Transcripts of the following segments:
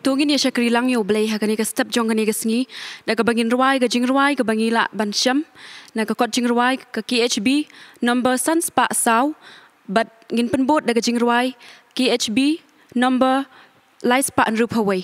Tungin ya syakri lang yo blay ha kani ka step jong kani ka sngi da ka bangin ruai ka jing ruai ka bangi la ban syam na ka kot jing ruai ka KHB number sans pa saw but ngin penbot da ka jing ruai KHB number lais pa an rup hawai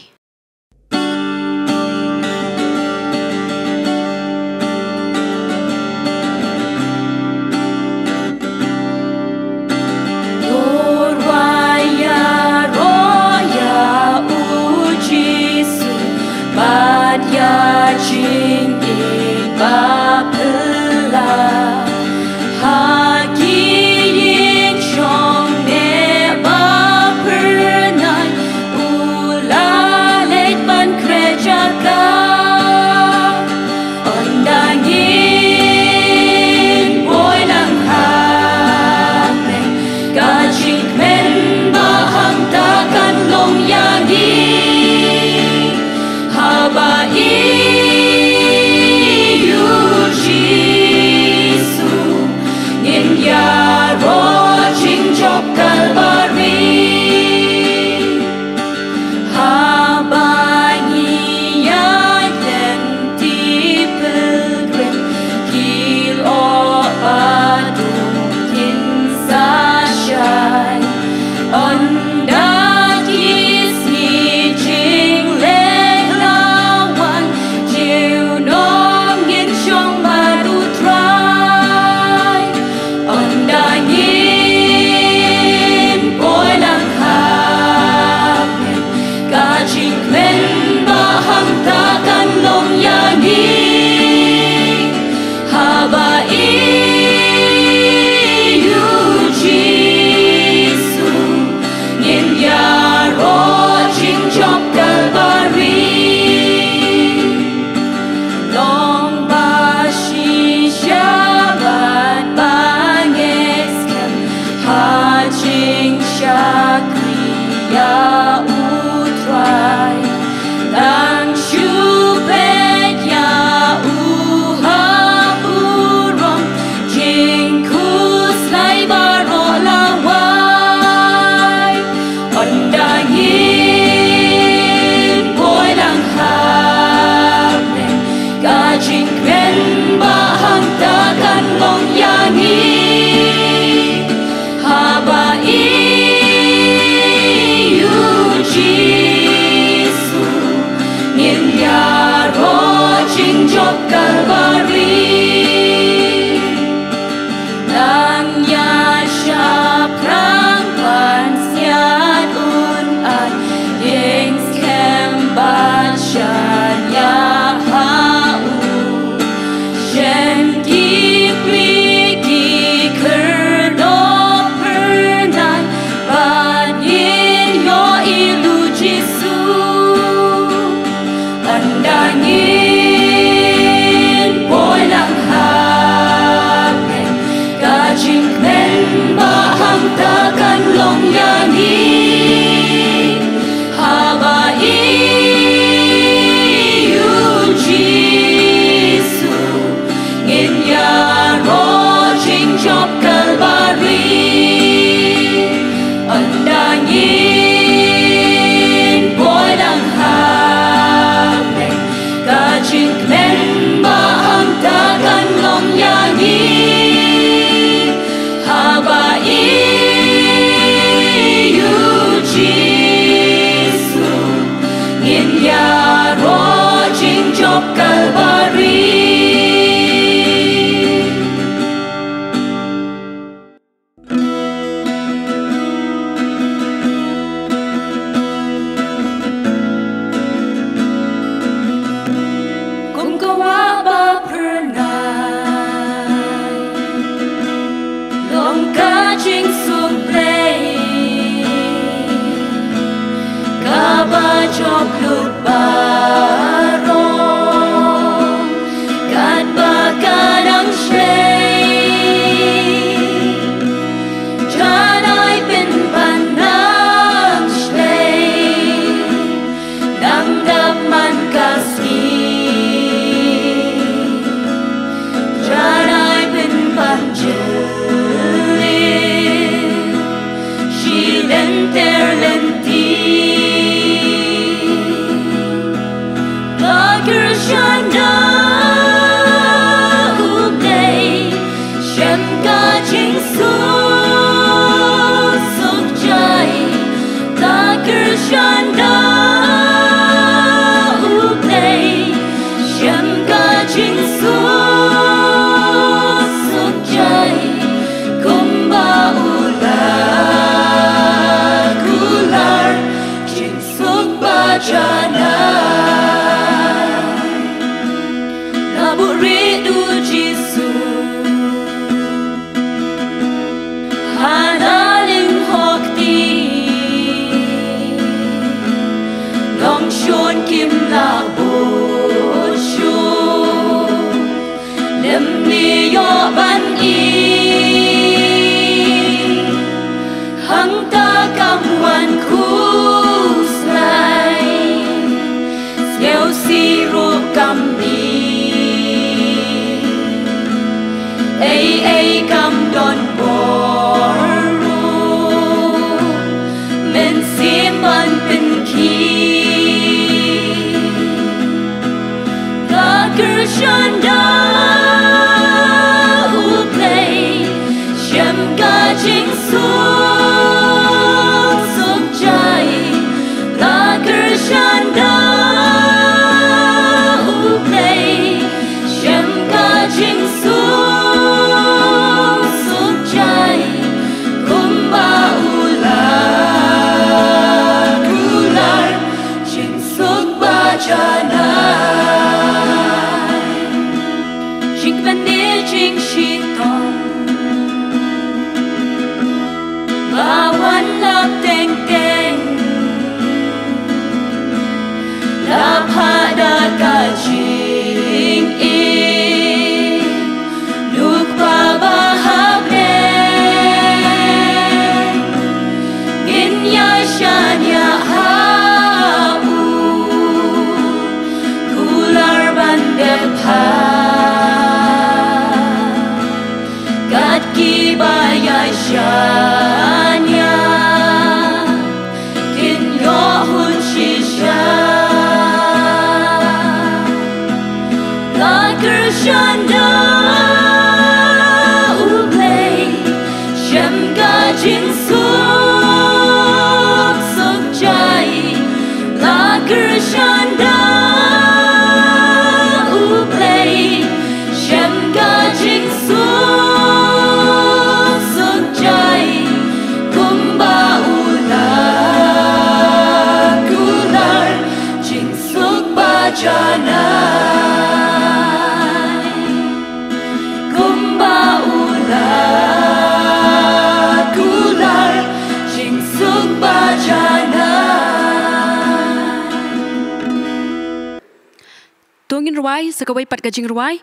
Tungin ruai sekawai pat gajing ruai,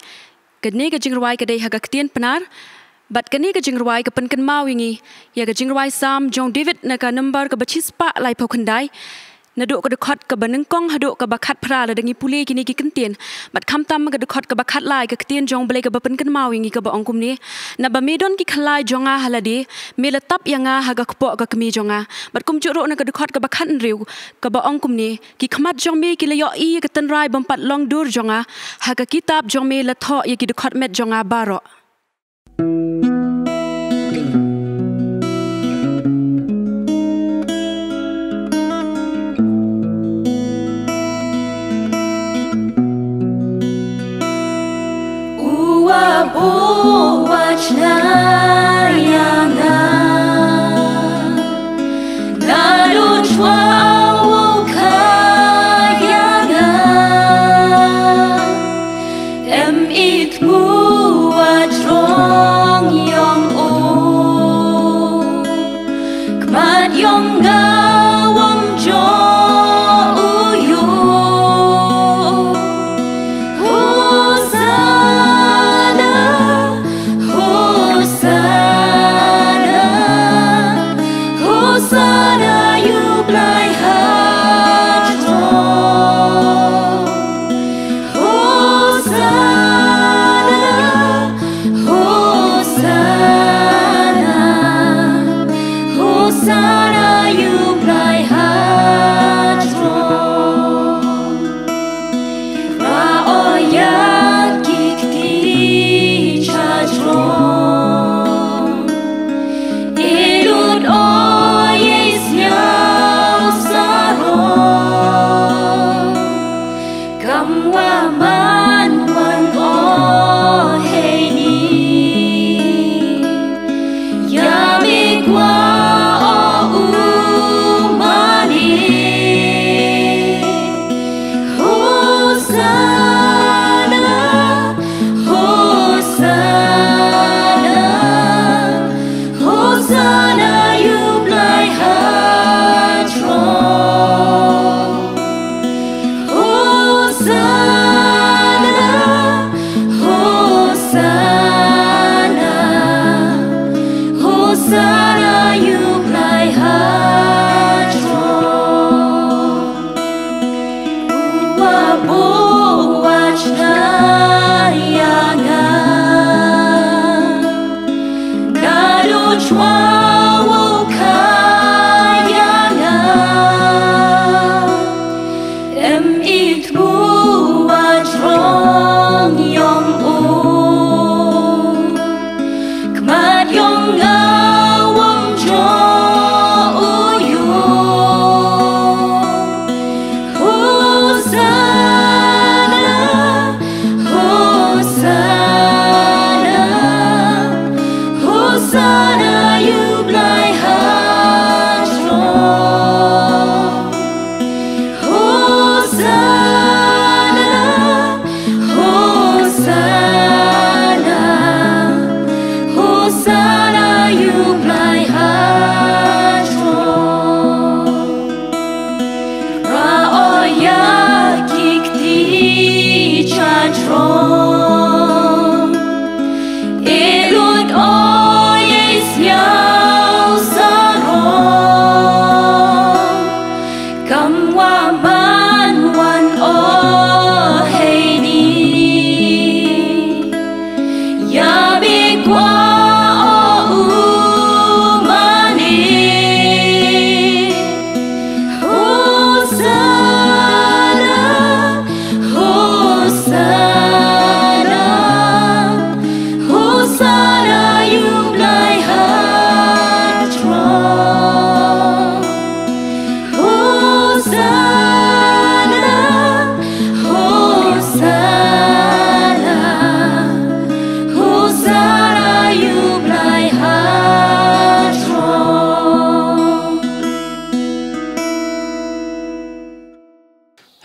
kadne gajing ruai kadai haga ketien penar, bat kadne gajing ruai kepenken mau ingi, ya gajing ruai sam John David naka number ke bacis pak lai pokandai, naduk ke dekat ke banengkong haduk ke bakat pra la dengi pulih kini ki kentien, bat kamtam ke dekat ke bakat lai ke ketien jong belai ke bapenken mau ingi ke baongkum ni, na bamedon ki khalai jonga halade, me letap yanga haga kepok ke kemi jonga, bat kum juruk na ke dekat ke bakat nriu ke baongkum ni, ki khamat jong me ki layo i ke tenrai bampat long dur jonga, haga kitab jong me letok ye ki dekat met jonga barok.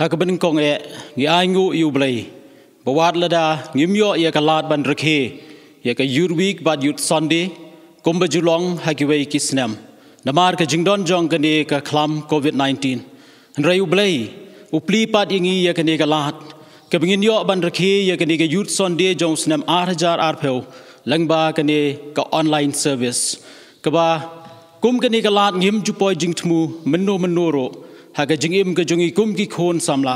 hak ben kong ngi ai ngu yu blei bawat lada ngimyo ya kalat ban rekhe ya ka youth week bad youth Sunday kumba julong hakiwei kisnam namar ka jingdon jong kane ka klam COVID-19 nrayu blei upli pat ingi ya kane kalat ka bingin yo ban rekhe ya kane ka youth Sunday jong snam 8000 arpel langba kane ka online service ka ba kum kane kalat ngim jupoy jingtmu menno haga jingim ka jongi kum ki khon samla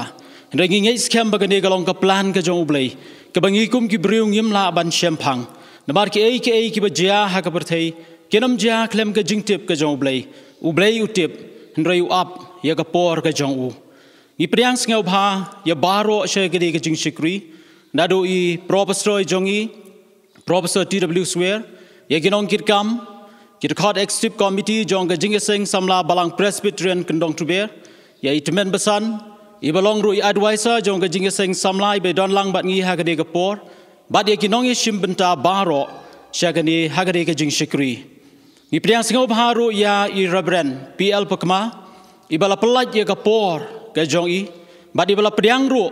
rangi ngai scam ba kane kalong ka plan ka jong blei ka bangi kum ki briung yim la ban shempang namar ki ki ba jia ha ka perthei kenam jia klem ka jingtip ka jong blei utip nrayu up ya ka por ka jong u i priang ngau bha ya baro she ka jing shikri nado i professor jongi professor TW Swear ya ginong kitkam Kirkot Executive Committee jong ka jingeseng samla balang Presbyterian kendong tuber ya itemen besan ibalong ru advisor jong ka jingeseng samla be don lang bat ngi ha ka de ka por bat ya kinong shim benta baro shagani ha ka de ka jing shikri ni priang singo bharu ya i Reverend PL Pakma ibala pelat ya ka por ka jong i bat ibala priang ru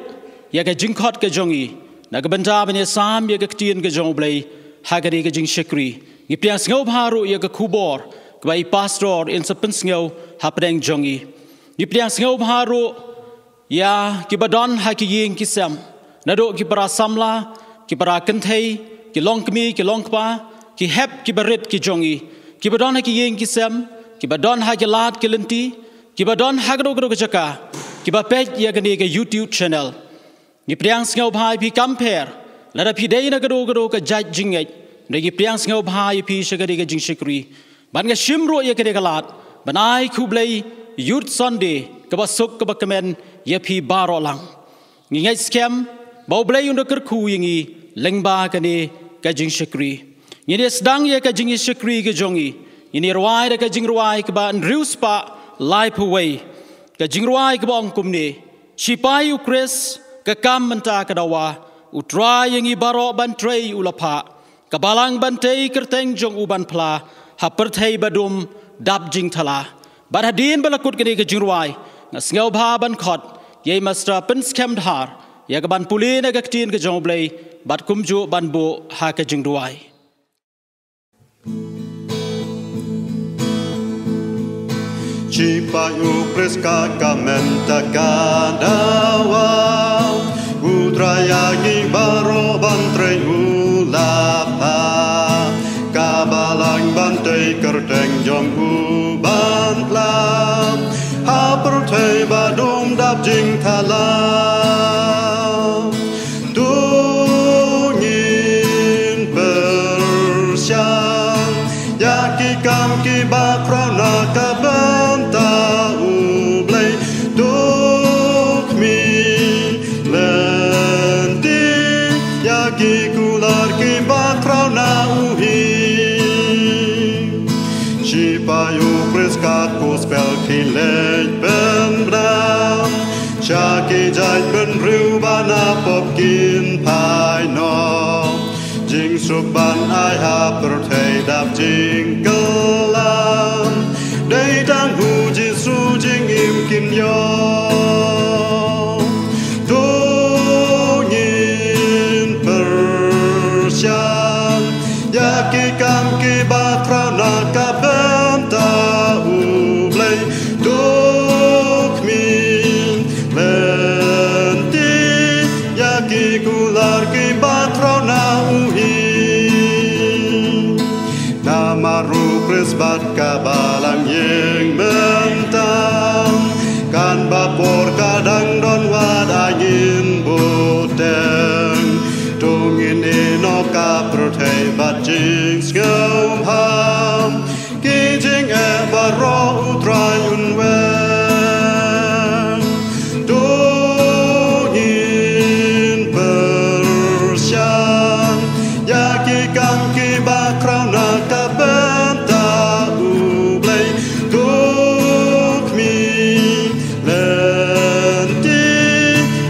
ya ka jingkot ka jong i na ka benta bene sam ya ka ktien ka jong blai ha ka de ka jing shikri ni priang singo bharu ya ka kubor ka pastor in sapin singo hapdeng jongi ni priang singo bharu ya ki badon ha ki ying ki sam nado ki para samla ki para kanthei ki longkmi ki longpa ki hep ki barit ki jongi ki badon ha ki ying ki sam ki badon ha ki lat ki lenti ki badon ha gro ka jaka ki ba page ya kane ka YouTube channel ni priang singo bhai pi compare la pi dei na gro ka judge jingai Nagi priang singau bhai pi shagari ka jing shikri ban ga shimro ya kade galat banai khublei youth Sunday ka ba suk ka ba kamen ya pi baro lang ngi ngai scam bau blei unda kar khu yingi lengba kane ka jing shikri ni ne sedang ya ka jing shikri ka jongi ni rwai ka jing rwai ka ba nrius pa life away ka jing rwai ka ba ongkum ne chipai u Chris ka kam menta ka dawa utrai yingi baro ban trei ulapa Kabalang bantay kerteng jong uban pla haperthei badum dab jing thala barhadin balakut kini ke jingruai ngasngau bha ban khot ye master pen scam dhar ya ka ban puli na gaktin ke jong blei bat kumju ban bo ha ke jingruai Cipa u preska kamenta kadawa utraya gi baro bantrei ulapa kabalang bantai kerteng jong uban lam haperthei badum dap jing thala tungin persyang yaki kam ki bakrana kabanta ublei tukmi lenti yaki kular ki bakrana uhi Cipayu preskat puspel ki lej ben bram Shaki jai ben riu bana pop kin pai no Jing suk ban ai ha perthei dap jing kelam Dei tang hu ji su jing im kin yo Tungin persyang Yaki kam ki bakrana kabem ta ublei Tukmi lenti Yaki kular ki bakrana uhi Namaru presbat kabalang yeng mentang Kan bapor kadang don wad angin boteng Tungin ino ka perthei bat jing sgum ham Ki jing e baro utrai unwen Tungin persyang Yaki kam ki bakrana kabenta ublei Tukmi lenti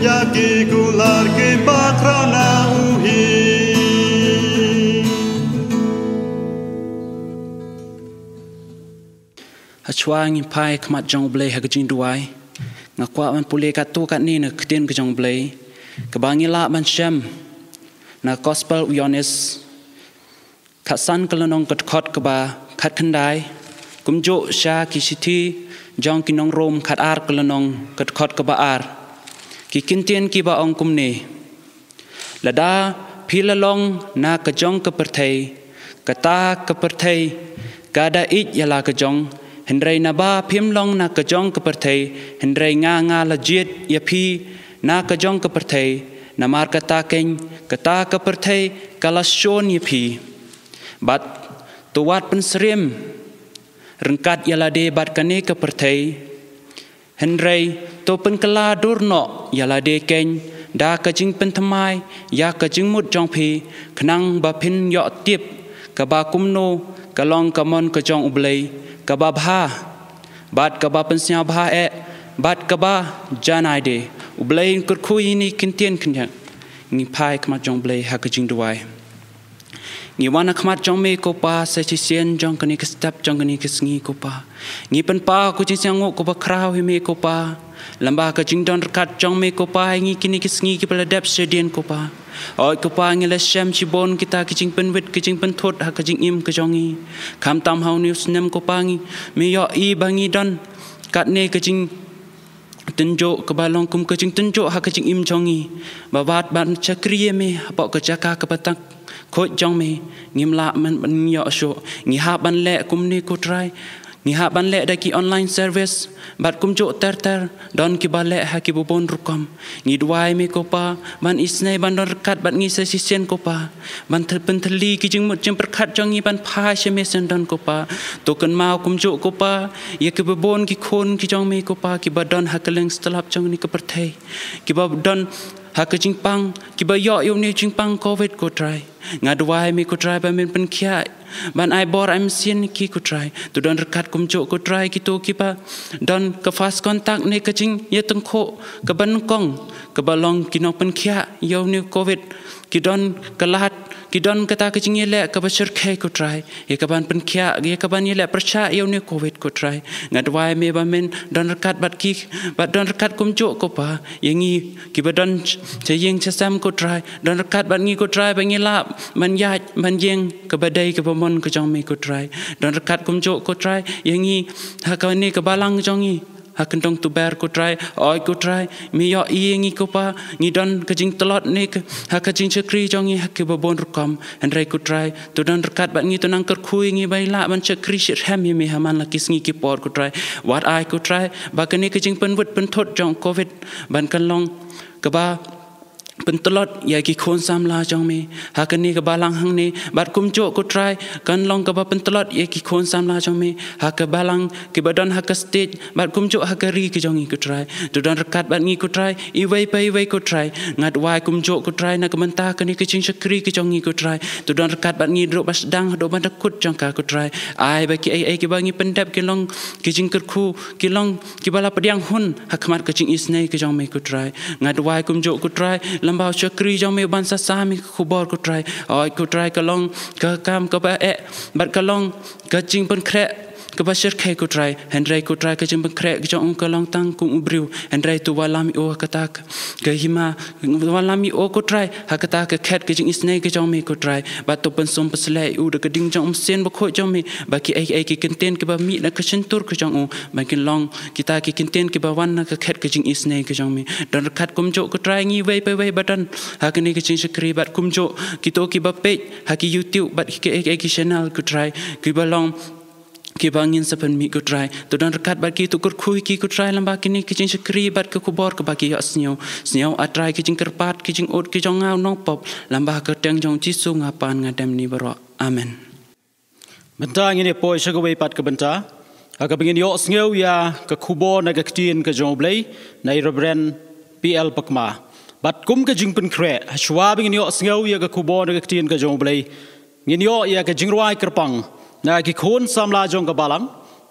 Yaki kular ki bakrana uhi Hachwang in pai kmat jong blei ha ka jing duai ngakwa man pulih kat tu kat ni na ketien ke jong blai ke bangi la ban syam na gospel uyonis kat san kelenong kat khot ke ba kat khandai kumjo sha ki sithi jong kinong rom kat ar kelenong kat khot ke ba ar ki kintien ki ba ong kumne lada philalong na ka jong ke perthai kata ke perthai kada it yala ke jong Hendrai naba phim long na kajong ke perthai hendrai nga lajit ya phi na kajong ke perthai namar kata keng kata ke perthai kalashon ya phi bat tuwat pensrim rengkat yala de bat kane ke perthai hendrai to pen kala durno yala de keng da kajing pen thamai ya kajing mut jong phi khnang ba phin yo tip ka ba kumno kalong kamon kajong ublai kaba bha bat kaba pensya bha bat kaba janai de ublai kur khui ni kintien khnyak ngi phai khmat jong blai ha ka jing duai ngi wana khmat jong me ko pa se chi sien jong kani ka step jong kani ka sngi ko pa ngi pen pa ko chi sang ko ba krau hi me ko pa lamba ka jing don kat jong me ko pa ngi kini ka sngi ki pala dep se dien ko pa oi ko pa ngi la shem chi bon kita ki jing pen wit ki jing pen thot ha ka jing im ka jongi kham tam hau news nem ko pa ngi me yo i bangi don kat ne ka jing tenjo ke balong kum ka jing tenjo ha ka jing im jongi babat ban chakriye me ba ka jaka ka patak khot jong me ngim la man yo sho ngi ha ban le kum ni ko try ngi ha ban le da ki online service bat kum jo ter don ki ba le ha ki bobon rukom ngi duai me ko pa ban isne ban don kat bat ngi se sisen ko pa ban thel pen theli ki jing mut jing perkhat jong ngi ban pha she me sen don ko pa to kan mau kum jo ko pa ye ki bobon ki khon ki jong me ko pa ki ba don ha keleng stelap jong ni ka perthai ki ba don ha ka jing pang ki ba yo ni jing pang covid ko try ngadwai me ko try ba men pen khia ban ai bor am sien ki ko try tu don rekat kum jo ko try ki to ki pa don ka fast contact ne ka jing ye tang kho ka ban kong ka balong ki no pen khia yo ni covid ki don ka lat ki don kata ka jing ye le ka ba shir khe ko try ye ka ban pen khia ye ka ban ye le prasha yo ni covid ko try ngadwai me ba men don rekat bat ki bat don rekat kum jo ko pa ye ngi ki ba don che yeng che sam ko try don rekat bat ngi ko try ba ngi la man ya man yeng ka ba dai ka ba mon ko jong me ko try don rekat kum jo ko try ye ngi ha ka ni ka balang jong ngi hakan dong tu ber ko try oi ko try mi yo i ngi ko pa ngi don ka jing telot ni ha ka jing chakri jong ngi ha ke ba bon rukom and rai ko try tu don rekat bat ngi tu nang ker khui ngi bai la ban chakri shit ham mi ha man la kis ngi ki por ko try what I ko try ba ka ni ka jing pen wit pen thot jong covid ban kan long ka ba pen telot ya ki khon sam la jong me ha ka ni ka balang hang ni bat kum jo ko try kan long ka ba pen telot ya ki khon sam la jong me ha ka balang ki badon ha ka stage bat kum jo ha ka ri ki jong ko try tu don rekat bat ngi ko try I wei ko try ngat wai kum jo ko try na ka menta ka ni ki ching sakri ki jong ko try tu don rekat bat ngi ro bas dang do ban kut jong ka ko try ai ba ki ai ki ba ngi pendap ki long ki jing ker khu ki long ki bala padiang hun ha khamat ka ching isnei ki jong me ko try ngat wai kum jo ko try lambau chakri jong me ban sa sami khubor ko try oi ko try ka long ka kam ka ba bat ka long ka ching pen kre ka ba shir khe ko try hendrai ko try ka ching pen kre ka jong ka long tang ku ubriu hendrai tu walami o ka tak ka hima walami o ko try ha ka ta ka khet ka ching isnei ka jong me ko try bat to pen som pasle u de ka ding jong sen ba kho jong me ba ki ai ki kenten ka ba mi na ka chen tur ka jong u ba ki long kita ki kenten ki ba wan na ka khet ka ching isnei ka jong me don khat kum jo ko try ngi wei batan ha ka ni ka ching sakri bat kum jo ki to ki ba page ha ki YouTube bat ki channel ko try ki ba long ki bangin sapan mi ko try to don rekat bat ki to kur khui ki ko try lamba ki ni ki jing sakri bat ko khubor ko ba ki ya snyo a try ki jing kerpat ki jing ot ki jong ngau nong pop lamba ka teng jong chi su nga pan nga dam ni baro amen benta ngi ne poi shagawei pat ka benta ka bangin yo snyo ya ka khubor na ka tin ka jong blai nai rebren PL pakma bat kum ka jing pen kre shwa bangin yo snyo ya ka khubor na ka tin ka jong blai ngin yo ya ka jing rwai kerpang na ki khon samla jong ka balang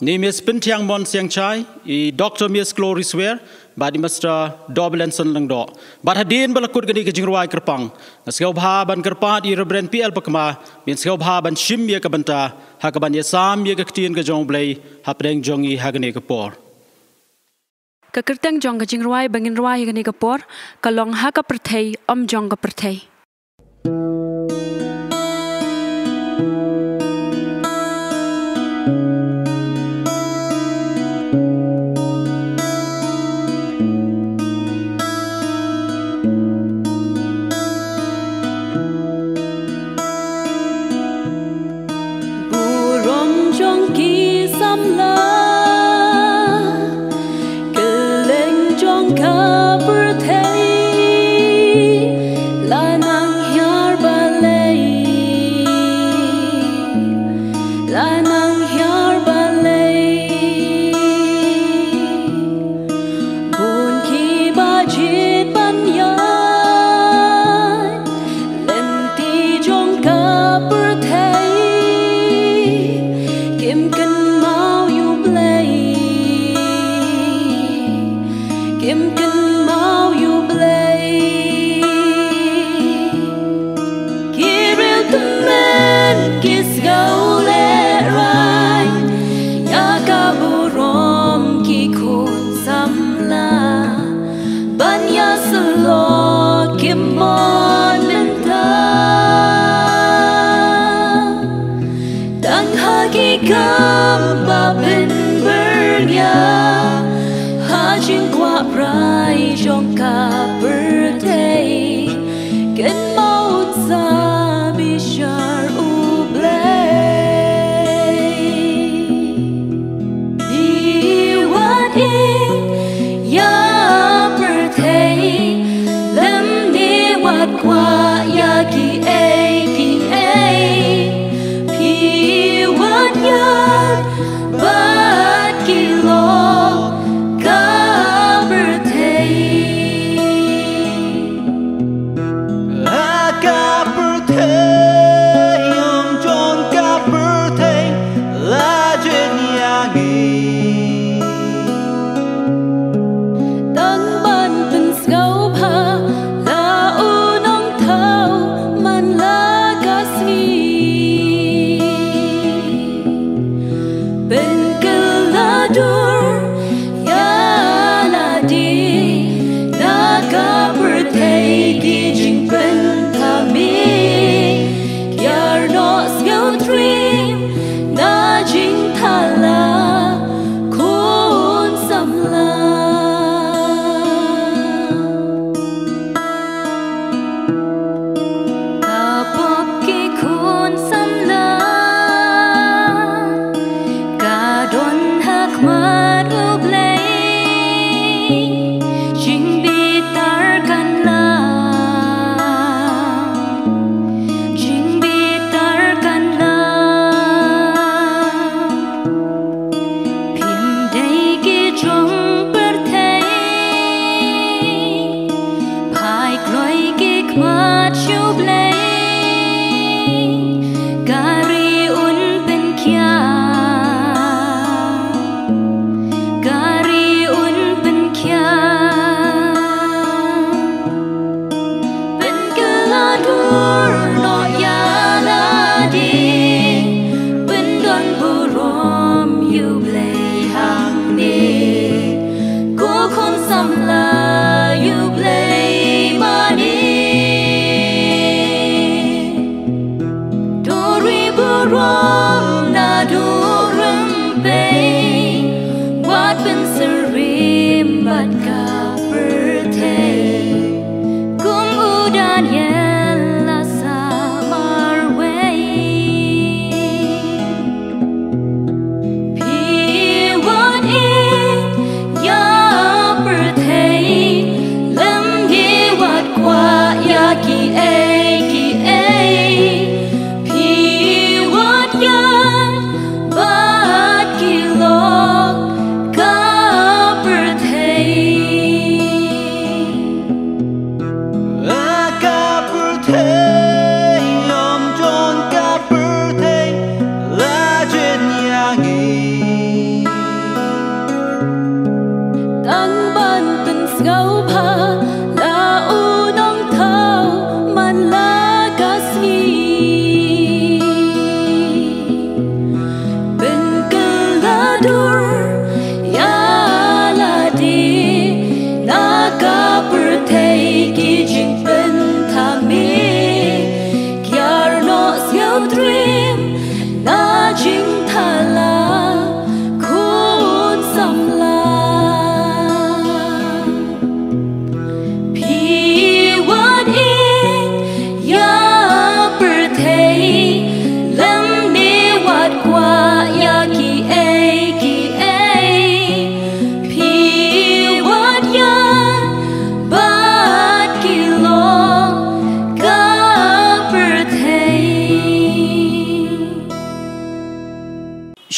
ni mes pintiang mon siang chai I Dr. Miss Glory Swear ba di Mr. Doblenson lang do ba hadin balakut gani ka jingruai kerpang nasgau bha ban kerpat I rebren PL pakma min sgau bha ban shim ye ka banta ha ka ban ye sam ye ka tin ka jong blai ha preng jong I ha gani ka por ka kerteng jong ka jingruai bangin ruai ka ni ka por ka long ha ka perthei om jong ka perthei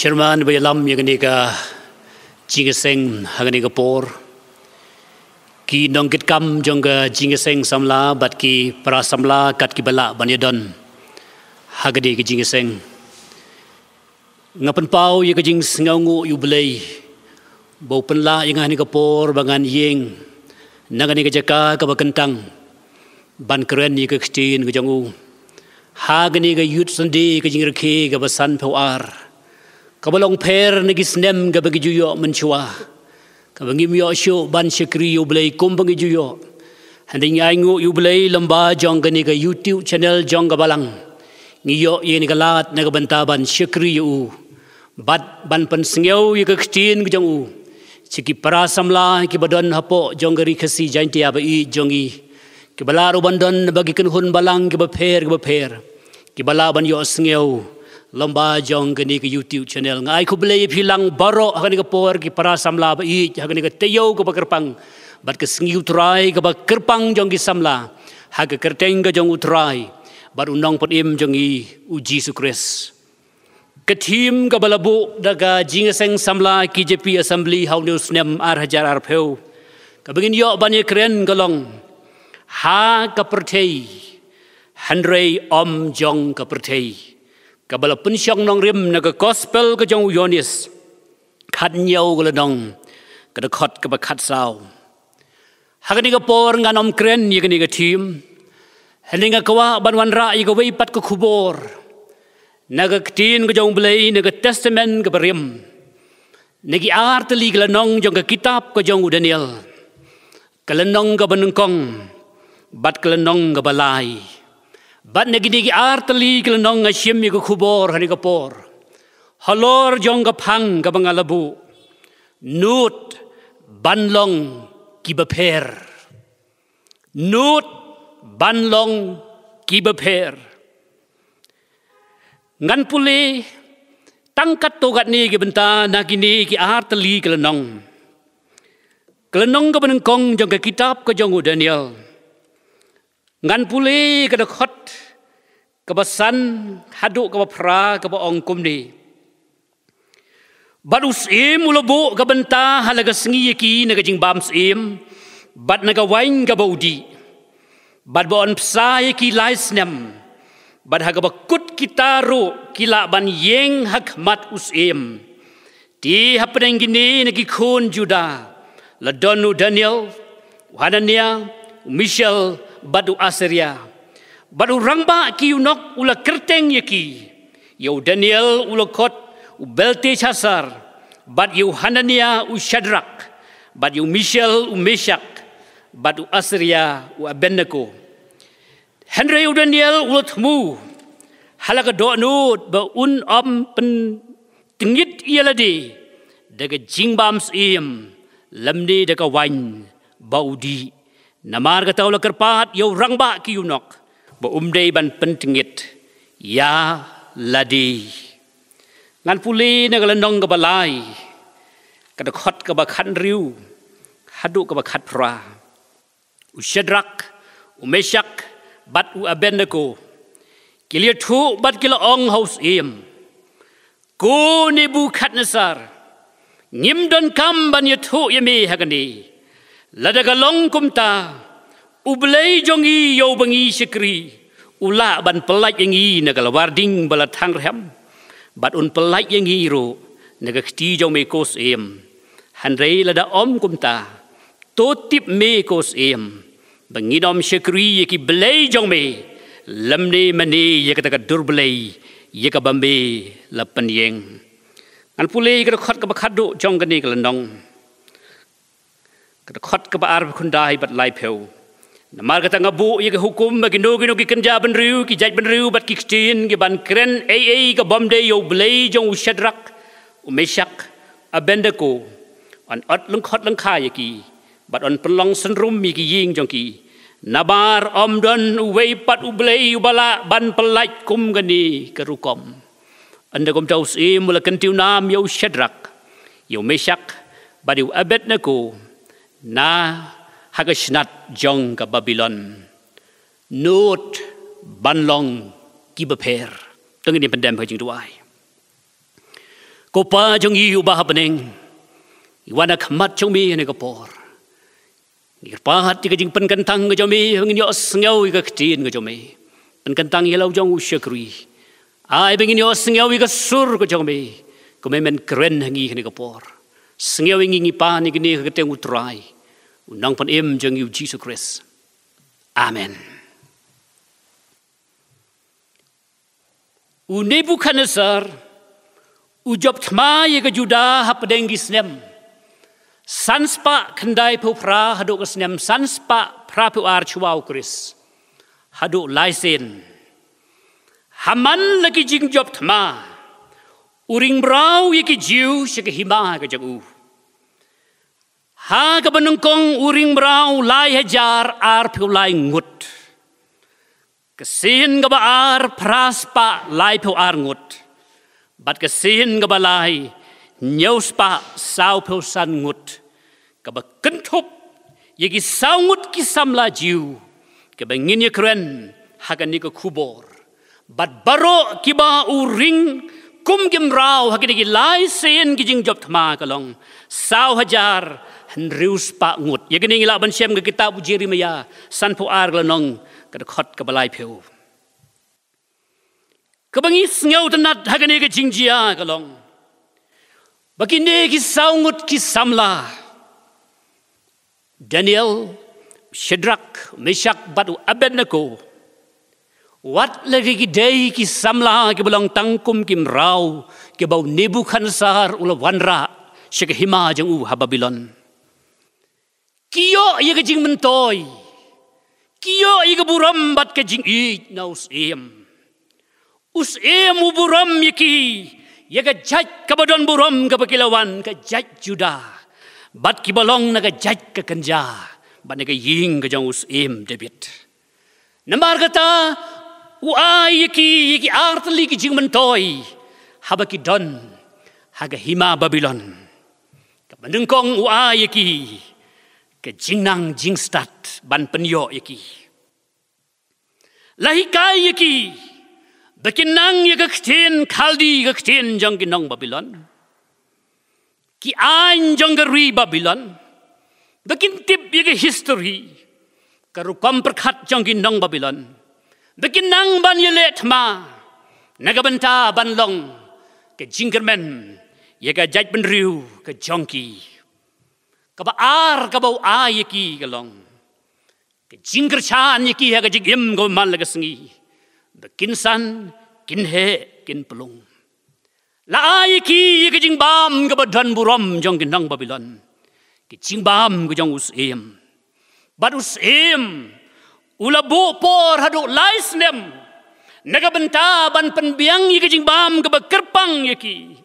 Sherman bayalam yagani ka jingeseng hagani ka por ki nongkit kam jongga jingeseng samla bat ki para samla kat ki bala banyadon hagadi ka jingeseng ngapan pau yaga jing ngaungu yublei bau penla yang hani ka por bangan yeng nangani ka jaka ka bakentang ban keren ni ka kstin ka jongu hagani ka yut sandi ka jingrekhe ka basan pawar kabalong per negis nem ka bagi juyo menchua kabangim yo syo ban syakri yublei kumbang juyo handing aingu yublei lamba jong ka ni ka YouTube channel jong ka balang ngiyo ye ni ka lat na ka bantaban syakri yu bat ban pan sngeu ye ka kstin ka jong u siki para samla ki badon hapo jong gari khasi jainti abai jongi ki balaru bandon bagi kenhun balang ki baper ki bala ban yo sngeu lomba jong gani ke YouTube channel ngai ku belai philang baro hagani ka por ki para samla ba i hagani ka teyo ka bakerpang bat ke sengi utrai ka bakerpang jong ki samla hag kerteng ka jong utrai bat unong pot im jong i uji sukres ke tim ka balabu daga jingeseng samla ki JP assembly how news nem ar hajar ar peu ka begin yo ban ye kren galong ha ka pertei handrei om jong ka pertei kabala pensyong nong rim naga gospel ka jong Yonis khat nyau gala dong kada khot ka bakhat saw hagani ka por nganom kren ni ka team heninga kawa banwan ra i ka wei pat ka khubor naga tin ka jong blei naga testament ka barim nagi artli gala nong jong ka kitab ka jong Daniel kala nong ka banungkong bat kala nong ka balai bat nagidigi artali kelenong ngasyim yi kubor hani kapor halor jong kapang kabangalabu nut banlong kibaper nut banlong kibaper ngan puli tangkat togat ni kibenta nagini ki artali kelenong kabanengkong jong ka kitab ka jong Daniel ngan puli kada khot kabasan hadu kabapra kabaong kumni badus im ulabu kabenta halaga sengi ki naga jing bams im bad naga wain kabaudi bad bon psa ki laisnem bad haga bakut kitaru kila ban yeng hakmat usim ti hapeng gini nagi khun juda ladonu Daniel Hanania Michel badu Assyria badu rangba ki unok ula kerteng yaki yo Daniel ula kot u Belteshazzar bad yo Hanania u Shadrach bad yo Michel u Meshach badu Assyria u Abednego Henry u Daniel ula tmu halaga do'nud ba un om pen tingit ialadi daga jingbams im lamni daga wain baudi namar kata ulah kerpat yo rangba ki unok ba umdei ban pentingit ya ladi ngan puli na galandong ka balai kada khot ka bakhan riu hadu ka bakhat pra u Shadrach u Meshach bat u Abednego kilia thu bat kila ong haus im ko Nebukadnezar ngim don kam ban ye thu yemi hagani ladaga long kumta ublei jongi yo bangi syakri ula ban pelai yangi nagal warding balatang rem bat un pelai yangi ro naga kti jong me kos em hanrei lada om kumta totip me kos em bangi dom syakri yaki blei jong me lamne mani yakata durblei yaka bambe lapan yeng an pulei ka khot ka bakhadu jong gani kalandong kada khot ka baar khundai bat lai pheu namar kata ngabu ye hukum bagi no ki kenja ban riu ki jaj ban riu bat ki kstin ki ban kren ai ka bomde yo blei jong Shadrach u Meshach Abednego an at lung khot lung kha ye ki bat on pelong senrum mi ki ying jong ki nabar om don u wei pat u blei u bala ban pelai kum gani kerukom anda kom taus e mula kentiu nam yo Shadrach yo Meshach badi Abednego na hagashnat jong ka Babylon nut banlong kibaper tengin pendem hajing duai Kopa jong i ubah beneng. Iwana khamat jong mi ne kapor. Irpahat ti kajing penkentang ke jome ngin yo sngau ke ktin ke jome. Penkentang yelau jong usyakri. Ai bengin yo sngau ke sur ke jome. Kome men keren hangi ne kapor. Sngau ngi pan ni ke teng utrai. Unang pan em jong yu Jesus Christ. Amen. Nebuchadnezzar ujob thma ye ke Juda hapdeng gisnem. Sanspa kendai pupra haduk kesnem sanspa prapu archwau Chris. Haduk laisen. Haman lagi jing job thma. Uring brau ye ke jiu se ke hima ke jagu. Ha ke benengkong uring brau lai hajar ar pu lai ngut. Kesin ke ba ar praspa lai pu ar ngut. Bat kesin ke ba lai nyauspa sau pu san ngut. Kaba kentup yegi sau ngut kisam la jiu. Kaba ngin ye keren hagan ni ke kubor. Bat baro kiba uring kum gim rau hagan ni lai sen gijing job thma kalong. Sau hajar henrius pa ngut. Yegi ni ngila ban syem ke kitab Jeremia san pu ar glanong kada khot kaba lai peu. Kaba ngis ngau tanat hagan ni ke jingjia kalong. Bakinde ki saungut ki samla. Daniel, Shadrach, Meshach, batu Abednego. Wat lagi ki day ki samla ki belong tangkum kim rau ki bau Nebuchadnezzar ula wanra syek hima jang ha Babylon. Kiyo ye ke jing mentoy. Kiyo ye ke buram bat ke jing i na usem. Usem uburam ye ki ya ke jaj kabadon buram ke pakilawan ke jaj Juda. Bat ki balong na ke jaj ke kenja. Bat na ke ying ke jang usem David. Nambar kata uai yaki artli ki jing mentoy. Haba ki don haga hima Babylon. Ke menengkong uai yaki ke jingnang jingstat ban penyo yaki. Lahikai yaki bekinang ye kektin kaldi kektin jang kinong Babylon. Ki ain jang geri Babylon. Bekintip ye ke history. Karukam perkat jang kinong Babylon. Bekinang ban ye letma. Nagabenta ban long. Ke jingkermen. Ye ke jaj benriu ke jongki. Kaba ar kabau ay ye ki kalong. Ke jingkerchan ye ki ha ke jigim go man lagasengi. Bekinsan kinhe kin pelung. La ai ki ke jing bam ke badan buram jong kinang Babylon. Ke jing bam ke jong usem. Bad usem ula bo por haduk laisnem. Naga benta ban penbiang ke jing bam ke bekerpang ye ki.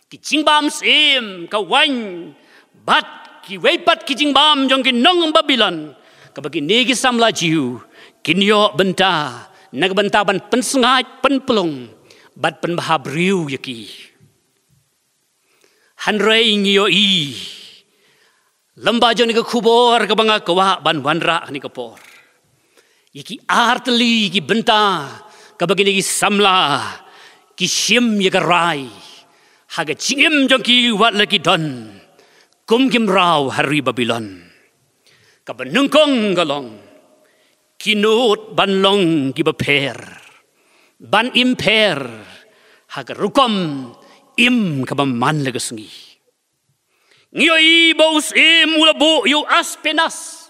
Ke jing bam sem ke wany bat ki weipat ke jing bam jong kinang Babylon. Ke bagi negi samla jiu kinyo benta. Nagbanta ban pensengaj penpelung bat penbahabriu yaki. Hanrei ngiyo i. Lembajo ni ke kubor ke banga kawa ban wanra ni ke por. Yaki arteli ki benta ke bagi ni samla ki sim ye ke rai. Haga cingim jong ki wat lagi don. Kum kim rau hari Babylon. Ke benengkong galong. Kinut ban long ki beper. Ban imper. Haga rukom im ke baman legasengi. Ngiyo i baus im ula bo yu aspenas.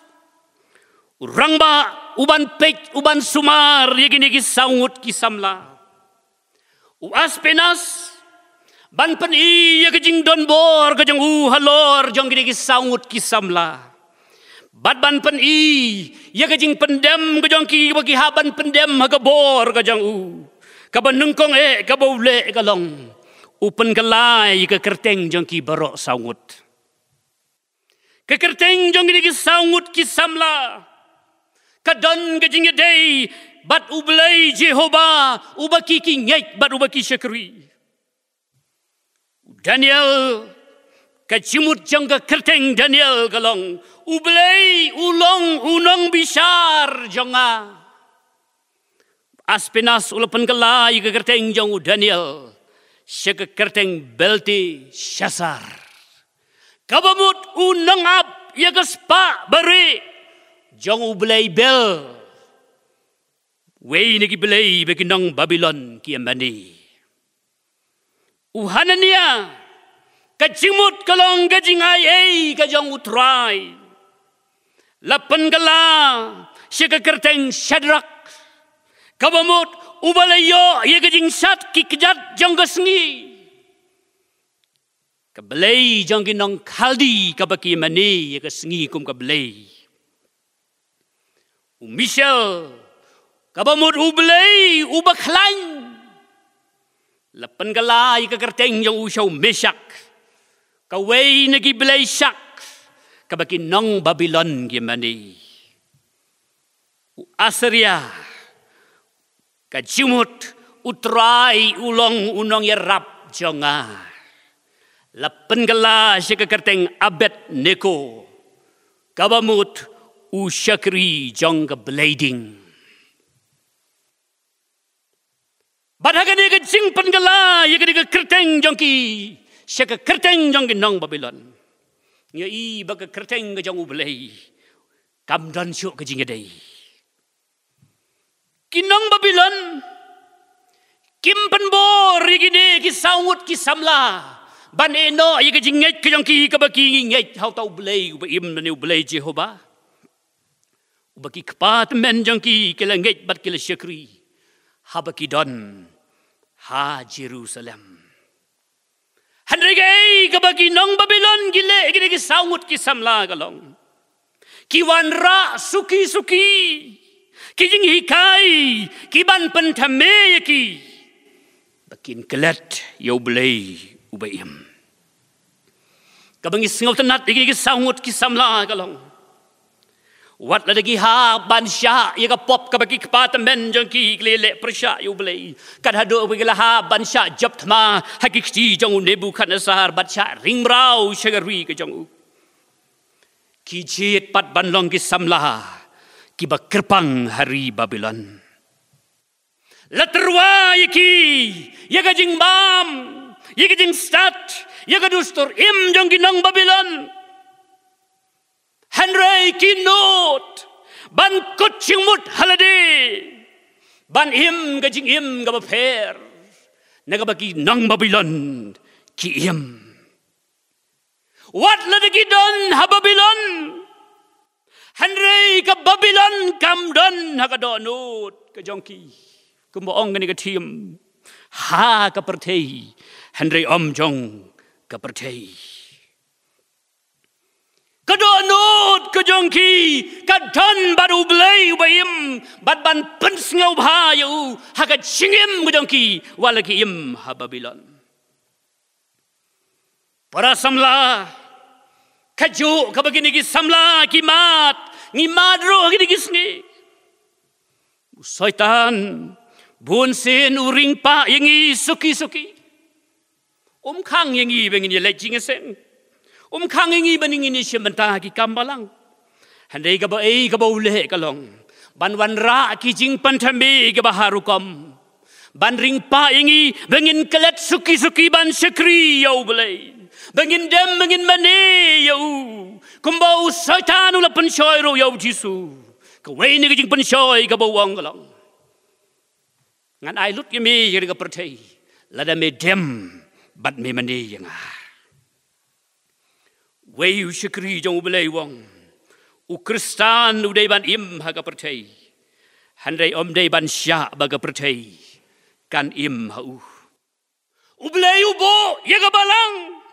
Urang ba uban pek uban sumar yegini ki saungut ki samla. U aspenas ban pen i yegijing don bor kajang halor jong gini ki saungut ki samla. Bat ban pen i ya kajing pendem kajang ki bagi haban pendem hagabor kajang kaban nengkong kabole kalong upen kelai ke kerteng jong ki barok saungut ke kerteng jong ki saungut ki samla kadon kajing day bat ublay Jehovah ubaki ki ngek bat ubaki syakri Daniel kajimut jong ke kerteng Daniel kalong ublay ulong unong bisar jonga aspenas ulapan kelai ke kerteng jong Daniel Syaka kerteng belti syasar. Kabamut unangap yaga spa bari. Jong ublay bel. Way nagi belay beginong Babylon kiamani. Uhanania. Kajimut kalong gajingay ay kajong utray. Lapan gala. Syaka kerteng Shadrach. Kabamut ubalayo ya gajing sat kikjat jong gasngi. Kabalay jong ginong kaldi kabaki mani ya gasngi kum kabalay. Michel kabamut ubalay ubaklan. Lapan gala ya kakerteng jong usyaw Meshak. Kaway nagibalay syak kabaki nong Babylon gimani. Assyria kajimut utrai ulong unong yarap jonga. Lapan gala syaka kerteng Abednego. Kabamut usyakri jong blading. Badhaga ni kajing pangala ya kadiga kerteng jong ki syaka kerteng jong nong Babylon. Nya i baga kerteng jong ublay. Kamdan syuk kajing adai. Kinong Babylon, kimpan bor igini kisaungut kisamla, ban eno iga jinget kajong ki kabaki nget how tau blay uba im na blay Jehovah, ubaki kapat men jong ki kila nget bat kila syakri, habaki don ha Jerusalem. Handregay kabaki nong Babylon gile igini kisaungut kisamla kalong, kiwanra suki suki. Kijing hikai, kiban pentame ki, bakin kelet yau belai ubayam. Kabangis ngau tenat digi sangut kisamla kalong. Wat lagi ha ban sya ya ka pop kabaki kepatamen jong ki lele persya yau belai. Kad hado bagi ha ban sya jab thma hakikti jong Nebukadnezar bat sya ringrau syagari ke jong. Kijit pat ban long kisamla. Kiba kerpang hari Babylon. Laterwa yaki, yaga jing bam, yaga jing stat, yaga dustur im jong ginong Babylon. Henry kinot, ban kucing mut halade, ban im gajing im gabaper, naga bagi nong Babylon ki im. What ladagi don ha Babylon? Henry ke Babylon kamdon hakadonut ke jongki kumboong ni ke tim ha ke pertei Henry om jong ke pertei kadonut ke jongki kadon baru blay bayim bad ban pensngau bha yu ha ke chingim ke jongki walaki im ha Babylon para samla kaju kabagini ki samla kimat ngimat roh gini kisngi syaitan bunsin uring pa yangi suki khang yangi bengini lejing sen khang yangi beningini sementa ki kambalang handai ka ba ei ka ba ule kalong banwan ra ki jing panthambe ka baharukom ban ring pa yangi bengin kelet suki ban syakri yau belai bengin dem bengin mane yau kumbau syaitan ula penshoy ro yau jisu kawai ni jing penshoy ka bawang kalong ngan ai lut yemi yeri ka perthai lada me dem bat me mane yanga wei u syakri jong belai wong u kristan u dei ban im ha ka perthai handai om dei ban sya ba ka perthai kan im ha u belai u bo ye ka balang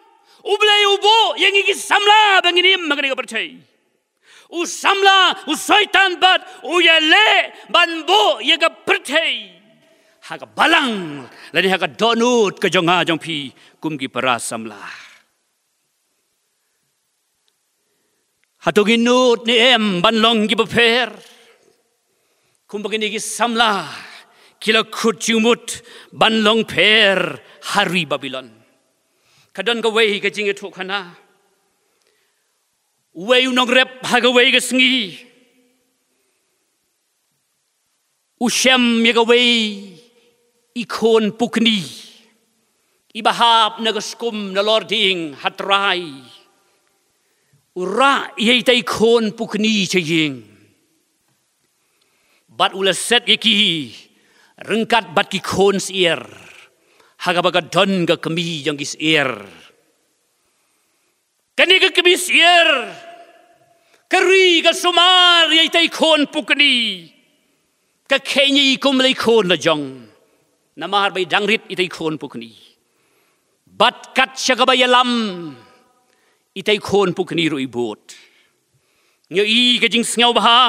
ublay ubo yang iki samla banginim magani ka percay. Samla syaitan bat yale banbo ye ka percay. Haka balang lani haka donut ka jonga jong pi kum ki para samla. Hatugin nut ni em banlong ki beper. Kum bagini ki samla kila kutjumut banlong per hari Babylon. Kadon ka way ka jingi tuk hana. Way unong rep haga way ka sengi. Usyam ya ka way ikon pukni. ibahap nagaskum na lording hatray ura yay tay kon pukni chaying bat ula set yaki rengkat bat ki kon sier hagabaga don ga kami yang gis er kani ga kami sier kari ga sumar yay tay kon pukni ka kenyi kum lay kon na jong namar bay dangrit itay kon pukni bat kat syagabayalam itay kon pukni ro ibot nyo i gajing sngaw baha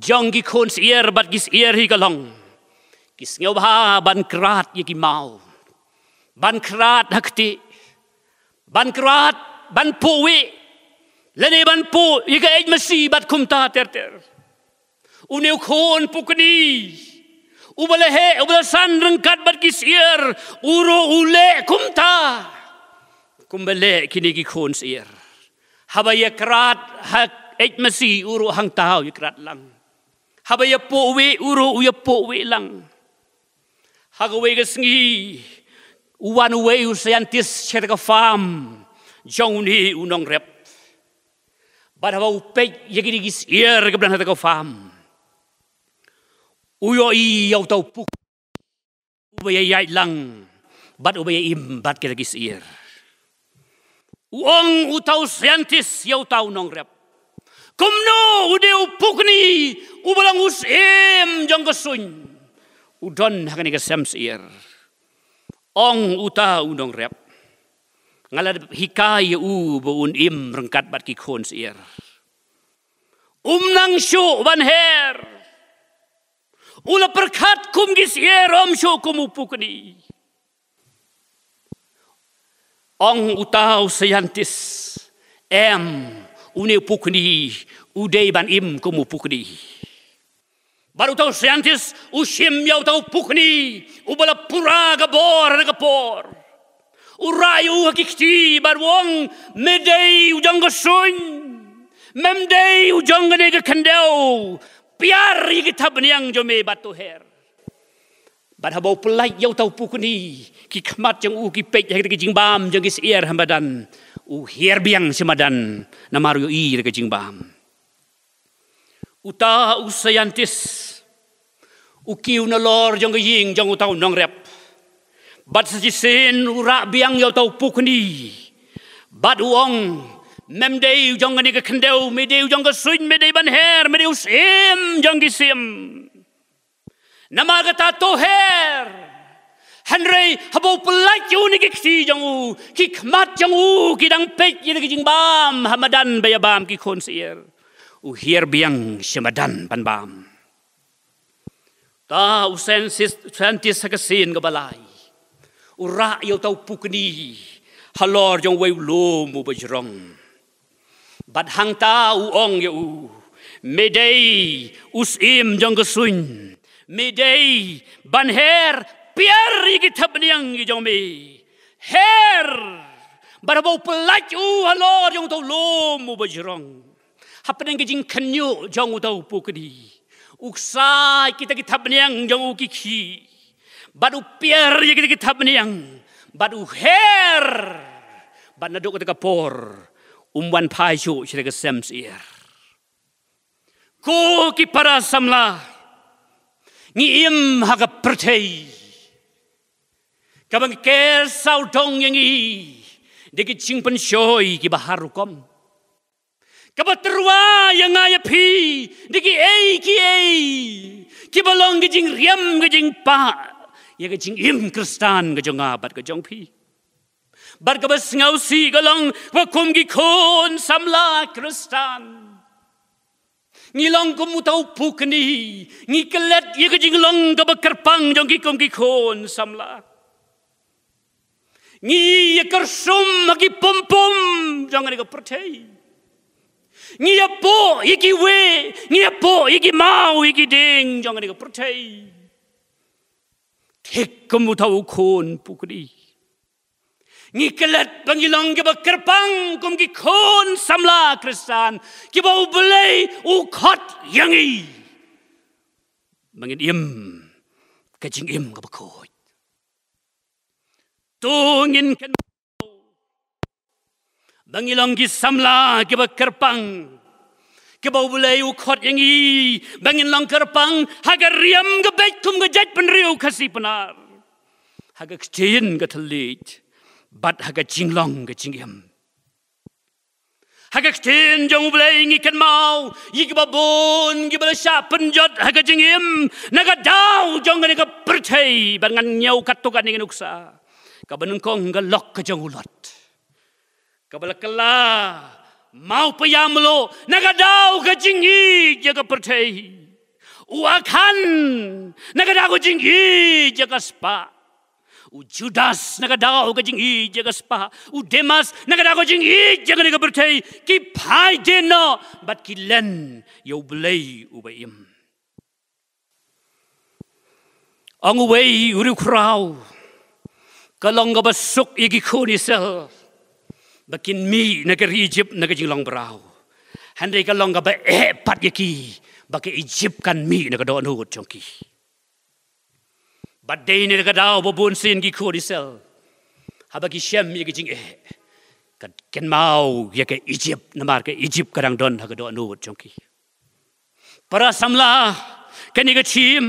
jong gi kon sier bat gis er hi galong gis sngaw baha ban krat yaki mau ban krat hakti ban krat ban puwi lene ban pu yaka ej masi bat kumta ter unew kon pukni ubalahe ubalasan rengkat bat kisir uro ule kumta kumbale kini gi kon sir habaya krat hak ek masi uro hang tau krat lang habaya powe uro uya powe lang hagawe gasngi uwan we usayantis cherga farm jongni unong rep badawa upek yagi gis ir gebran hata farm uyo i yau tau puk ubaya yai lang bat ubaya im bat kira gis ir uong utau scientist yau tau nong rep kumno udeu pukni ubalang usim jong kesuny udon hakani kesem ir ong utau nong rep ngalad hikai u boun im rengkat bat ki kon ir nang syu ban her ula perkat kum gis yerom syo kumupukni ong utau sayantis une pukni udei ban im kumupukni baru tau sayantis usim yau tau pukni ubala pura gabor urayu hakikti barwong medei ujang gasun memdei ujang ganega kandau piar yigi tabniang jome batu her badhabau pelai yau tau pukuni ki khamat jang u ki pej hek jingbam jang gis er hamadan u her biang semadan namaru i rek jingbam uta u sayantis u kiu na lor jang ying jang u tau nong rep bad sajisen ura biang yau tau pukuni bad uong memdei jong ni ka kendeu medeu jong ka suin medei ban her medeu sim jong ki sim nama kata to her hanrei habo pelai ju ni ki si jong u ki khmat jong u ki dang pek ye ki jing bam hamadan bayabam ki kon sier u hier biang shamadan ban bam ta u sensis sakasin ka balai ura yo tau pukni halor jong wei lo mu bajrong bat hang tau ong yu medei usim jong kesuny medei ban her piar yigi tabniang jong me her barabo pelaj halor jong tau lo mu bajrong hapneng jing kanyu jong tau pukni uksa kita tabniang jong ukiki badu piar yigi tabniang badu her ban naduk ka por umwan pai syu chira sem sier ko ki para samla ngi im haga pertei kabang ker sau dong yang i deki chingpan shoy ki bahar kom kabatrwa yang aya pi deki ki balong ki jing riam ki jing pa ya ki jing im kristan ki jong abat ki jong pi bar ka bas ngau si galong wa kum gi kon samla kristan ngilong kum utau pukni ngi kelet ye ka jinglong ka bakarpang jong ki kum gi kon samla ngi ye kersum gi pom pom jong ni ka pertei ngi ya po ye ki we ngi ya po ye ki mau ye ki ding jong ni ka pertei thik kum utau kon pukni ngi kelet bangilong ke bakerpang kum ki kon samla kristan ki bau belai u khot yangi mangin im kajing im ka bakoi tungin kan bangilong gisamla kiba kerpang kiba bulai ukot yang i bangin long kerpang haga riam gebet kum gejat penriu kasih penar haga kecin gatelit bat haga jinglong ke jingiam haga kecin jong bulai ngikan mau yigiba bon giba sya penjot haga jingiam naga dau jong ga percay bangan nyau katukan dengan uksa kabanung kong galok ke jong ulot kabalakala mau payamlo nagadau ke jingi jaga percay uakan nagadau ke jingi jaga spa Judas nagadau ke jingi jaga spa Demas nagadau ke jingi jaga naga percay ki pai deno bat ki len yo belai ubayim ang uway uri kraw kalong gabasuk igi kunisel bakin mi negeri Egypt negeri jinglong berau. Handai kalong gaba pat yaki baki Egypt kan mi negeri doa nut jongki. Badai ni negeri dau babun sin gi kodisel. Habaki shem yaki jing ken mau yaki Egypt namar ke Egypt kadang don negeri doa nut jongki. Para samla kan yaki chim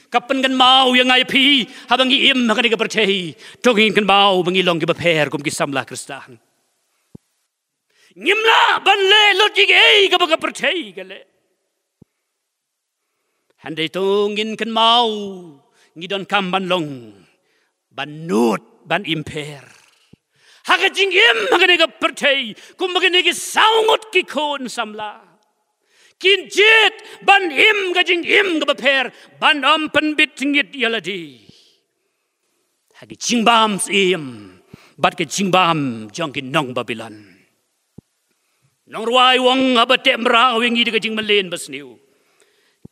kapan kan mau yang ngai pi habangi im kan yaki percaya tongin kan mau bangilong gi baper kum gi samla Kristan. Ngimla banle logik kabaga percaya gale. Handai tungin kan mau ngidon kam ban long ban nut ban imper. Haga jingim haga nega percaya kumbaga nega saungut ki kon samla. Kinjit ban im ga jingim ga baper ban om penbit ngit yaladi. Haga jingbam sim bat ke jingbam jongkin nong Babylon. Nong ruai wong abate merau yang ide kajing melen basniu.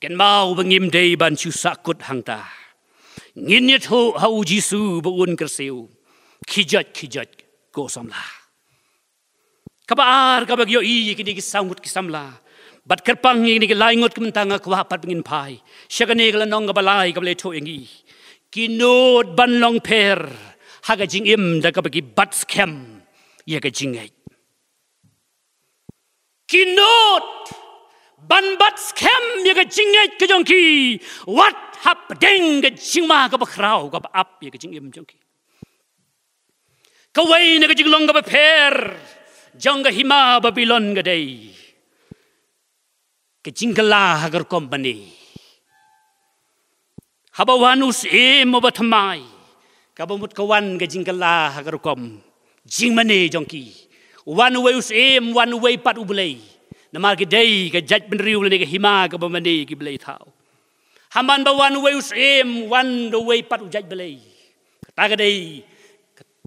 Ken mau bengim day ban chu sakut hangta. Ngin yet ho hau jisu buun kersiu. Kijat go samla. Kabar kabag yo i kini kisamut kisamla. Bat kerpang ini laingot kementanga kuapat bengin pai. Syagane kala nong gabalai kabale to ingi. Kinod ban long per. Haga jing im da kabagi bat scam. Ya kajing ai. Kinot banbat scam ya ke jinget ke jongki what hap deng ke jingma ke bakrau ke ap ya ke jingim jongki kawai ne ke jinglong ke per jong ke hima Babylon ke dei ke jingla agar company habawanus mo batmai kabamut kawan ke jingla agar kom jingmane jongki one way usem one way pat ubelai namar ke dei ke jaj benriu le ke hima ke bamani ke belai thau haman ba one way usem one way pat ujaj belai kata ke dei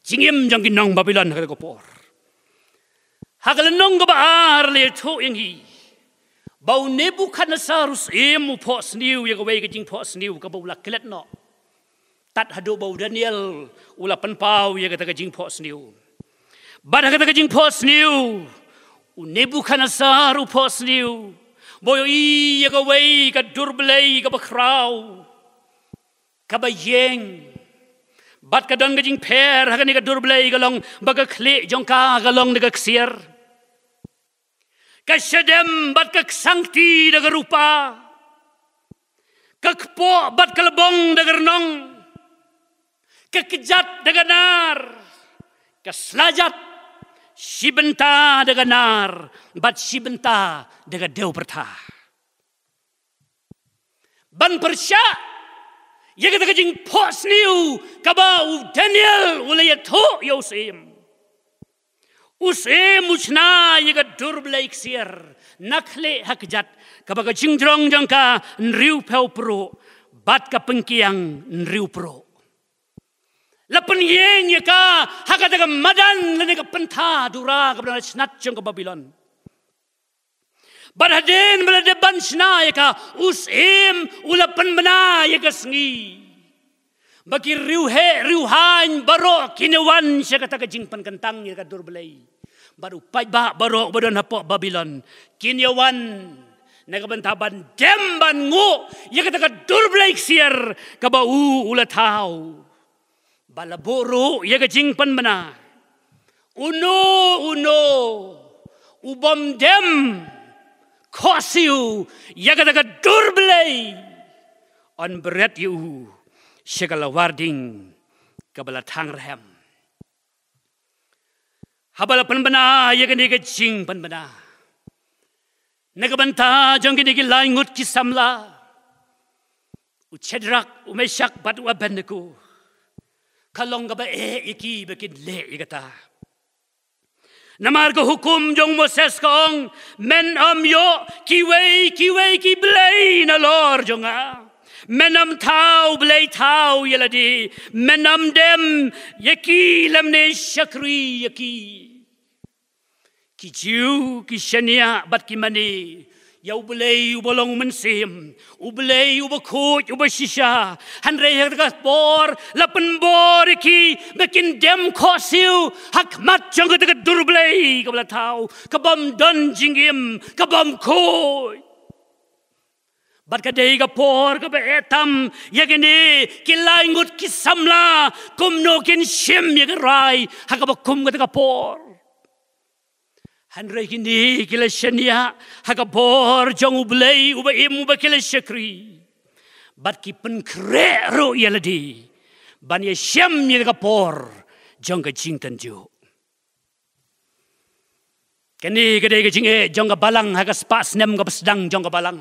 jingim jong ki nong Babylon ke ko por hagal nong ke baar le tho yang hi bau Nebukadnezar usem po sniu ye ke wei ke jing po sniu ke bau la kelet no tat hadu bau Daniel ula penpau ye ke ta ke jing po sniu Bada kata kajing pos niu, Nebukadnezar pos niu, boyo iya kawai kadur belai kabakrau, kabayeng, bat kadon kajing per hakani kadur belai kalong baga kle jongka kalong daga ksir, kasyadem bat kaksangti daga rupa, kakpo bat kalabong daga renong, kakejat daga nar, kaslajat Shibenta daga nar, bat shibenta daga dew perta. Ban persya, ya kata kajing pos niu, kabau Daniel ulayat ho ya usim. Usim uchna ya kadur belaik sir, nakle hakjat, kabaga jingdrong jangka nriu peu pro, bat ka pengkiang nriu pro. Lapan yeng ya ka haka daga madan lene ka penta dura ka bana snat jong ka Babylon. Badaden bala de ban sna ya ka usim ulapan bana ya ka sngi. Bagi riuhan baro kinewan siya ka taga jingpan kantang ya ka durbelay. Baru pai ba baro badon hapo Babylon kinewan nagabantaban demban ngo ya ka taga durbelay sir ka ba ulatao. balaboro ya ka jing pan bana uno ubom dem khosiu ya ka durblei on berat you segala warding kabala thang rem habala pan bana ya ka jing pan bana nagabanta jong ki lai ngut ki samla Uchedrak umeshak bat wabenku kalong gaba iki bekin le igata namar ko hukum jong Moses kong men yo kiwei ki blay na lor jonga menam tau blay tau yeladi menam dem yaki lamne shakri yaki ki jiu ki shania bat ki mani Yau belai ubolong mensim, ubelai ubakut ubashisha, handre harga bor, lapan bor ki, makin dem khosiu, hakmat jang ke dekat durbelai kabla tahu, kabam dan jingim, kabam koi. Bat kadai ka por ka betam, yagini kilai ngut kisamla, kumno kin shim yagrai, hakabakum ka dekat por. Handre kini kila shania hakapor jong ublay ubaim ubakila shakri bat ki penkrero yaladi ban ya syam ya kapor jong ka jingtan jo kani kadai ka jinge jong ka balang haka spas nem ka pasdang jong ka balang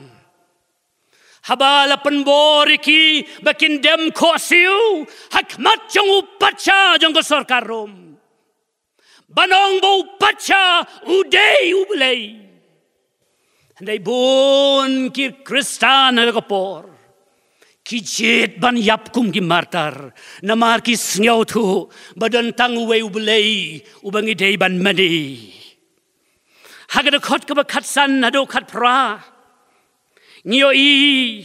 habala penbor ki bakin dem khosiu hakmat jong upacha jong ka sarkarom Banong bau pacha udai ublay. Handai bon ki Kristan kapor. Ki jet ban yap kum ki martar. Namar ki snyau tu badan tang uwe ublay ubangi day ban mani. Hagada khot ka khatsan hado khat pra. Ngio i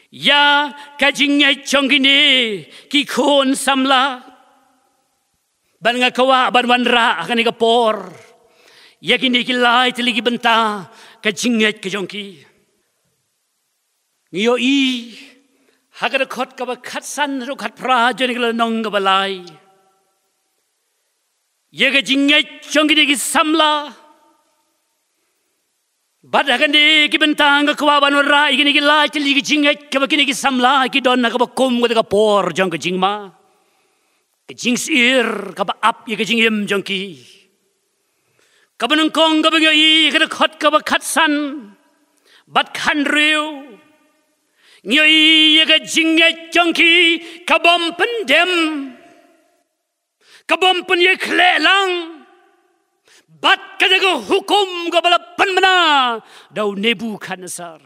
ya kajingnya chongini ki khon samla. Ban ngakawa ban wanra akan ikapor yakini kilai teligi benta kajinget kajongki ngiyo i hagar khot ka khatsan ro khat pra jeni kala nong ka balai ye kajinget jongki ki samla bad akan di ki benta ngakawa ban wanra ikini kilai teligi jinget ka bakini ki samla ki don ka bakum ka por jong ka jingma Kajing sir kaba ap ye kajing yem jongki kabanung kong kabang yoi kada khot kaba khatsan bat khan riu yoi ye kajing ye jongki kabam pendem kabam pen ye khlelang bat kada ko hukum kabala panmana dau Nebukadnezar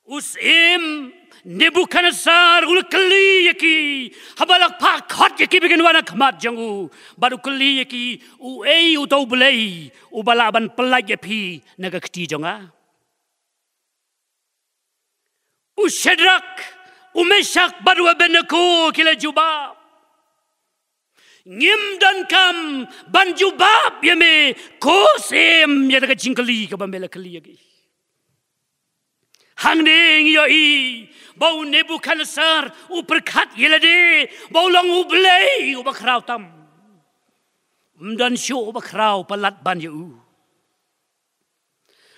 usim Nebukadnezar ul keli yaki habalak pak hot yaki bikin wana khamat jangu baru keli yaki u tau belai u balaban pelaj yapi naga keti jonga u Shedrak u Meshak baru Abednego kila jubab ngim dan kam ban jubab yame kosem yadaga jingkeli kabambela keli yaki Hangding yoi bau Nebukadnezar uperkat yelade bau long ublay ubakrau tam dan syo ubakrau palat ban yu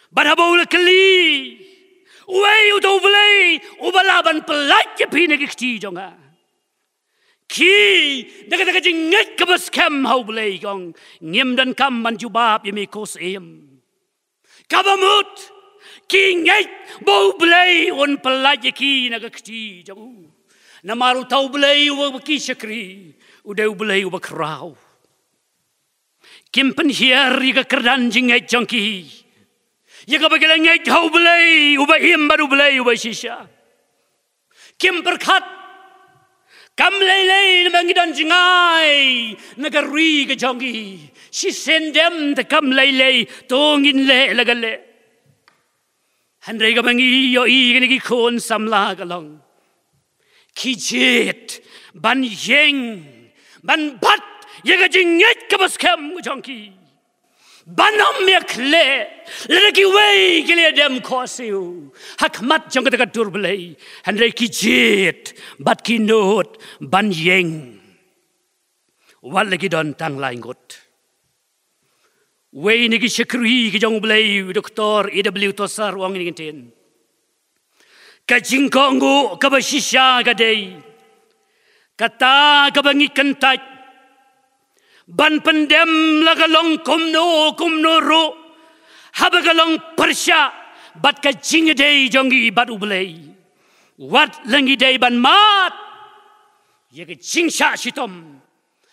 barabau lekeli uai udo ublay ubalaban palat yapi negikti jonga ki daga jingek kabas kam hau ublay gong ngim dan kam ban jubab yemi kosem kabamut Kingai bau belai on pelaj ki naga keti jauh. Namaru tau belai uba ki syakri, udah belai uba kerau. Kimpen hiar ika kerdan jingai jongki. Jika bagilah ngai tau belai uba him baru belai uba sisa. Kim berkat kam lelei bangidan jingai negeri ke jongki. Si sendem te kam lelei tongin le lagale. Handai ka bangi yo i gani ki khon samla kalong kijit ban yeng ban bat ye ka jinget ka bas kam jongki Banam mekle, lagi way kile dem kosiu. Hakmat jong kata katur belai, handai kijit, bat kinot, ban yeng. Wal lagi don tang laingot. Way ni kisyakri kijong belai, Doktor E.W. Tosar wang ini kintin. Kajingkongu kabasisya kadai, kata kabangi kentaj. Ban pendem lagalong kumno ro habagalong persya bat ka jingedei jongi bat ublei wat langi dei ban mat ye ka jingsha sitom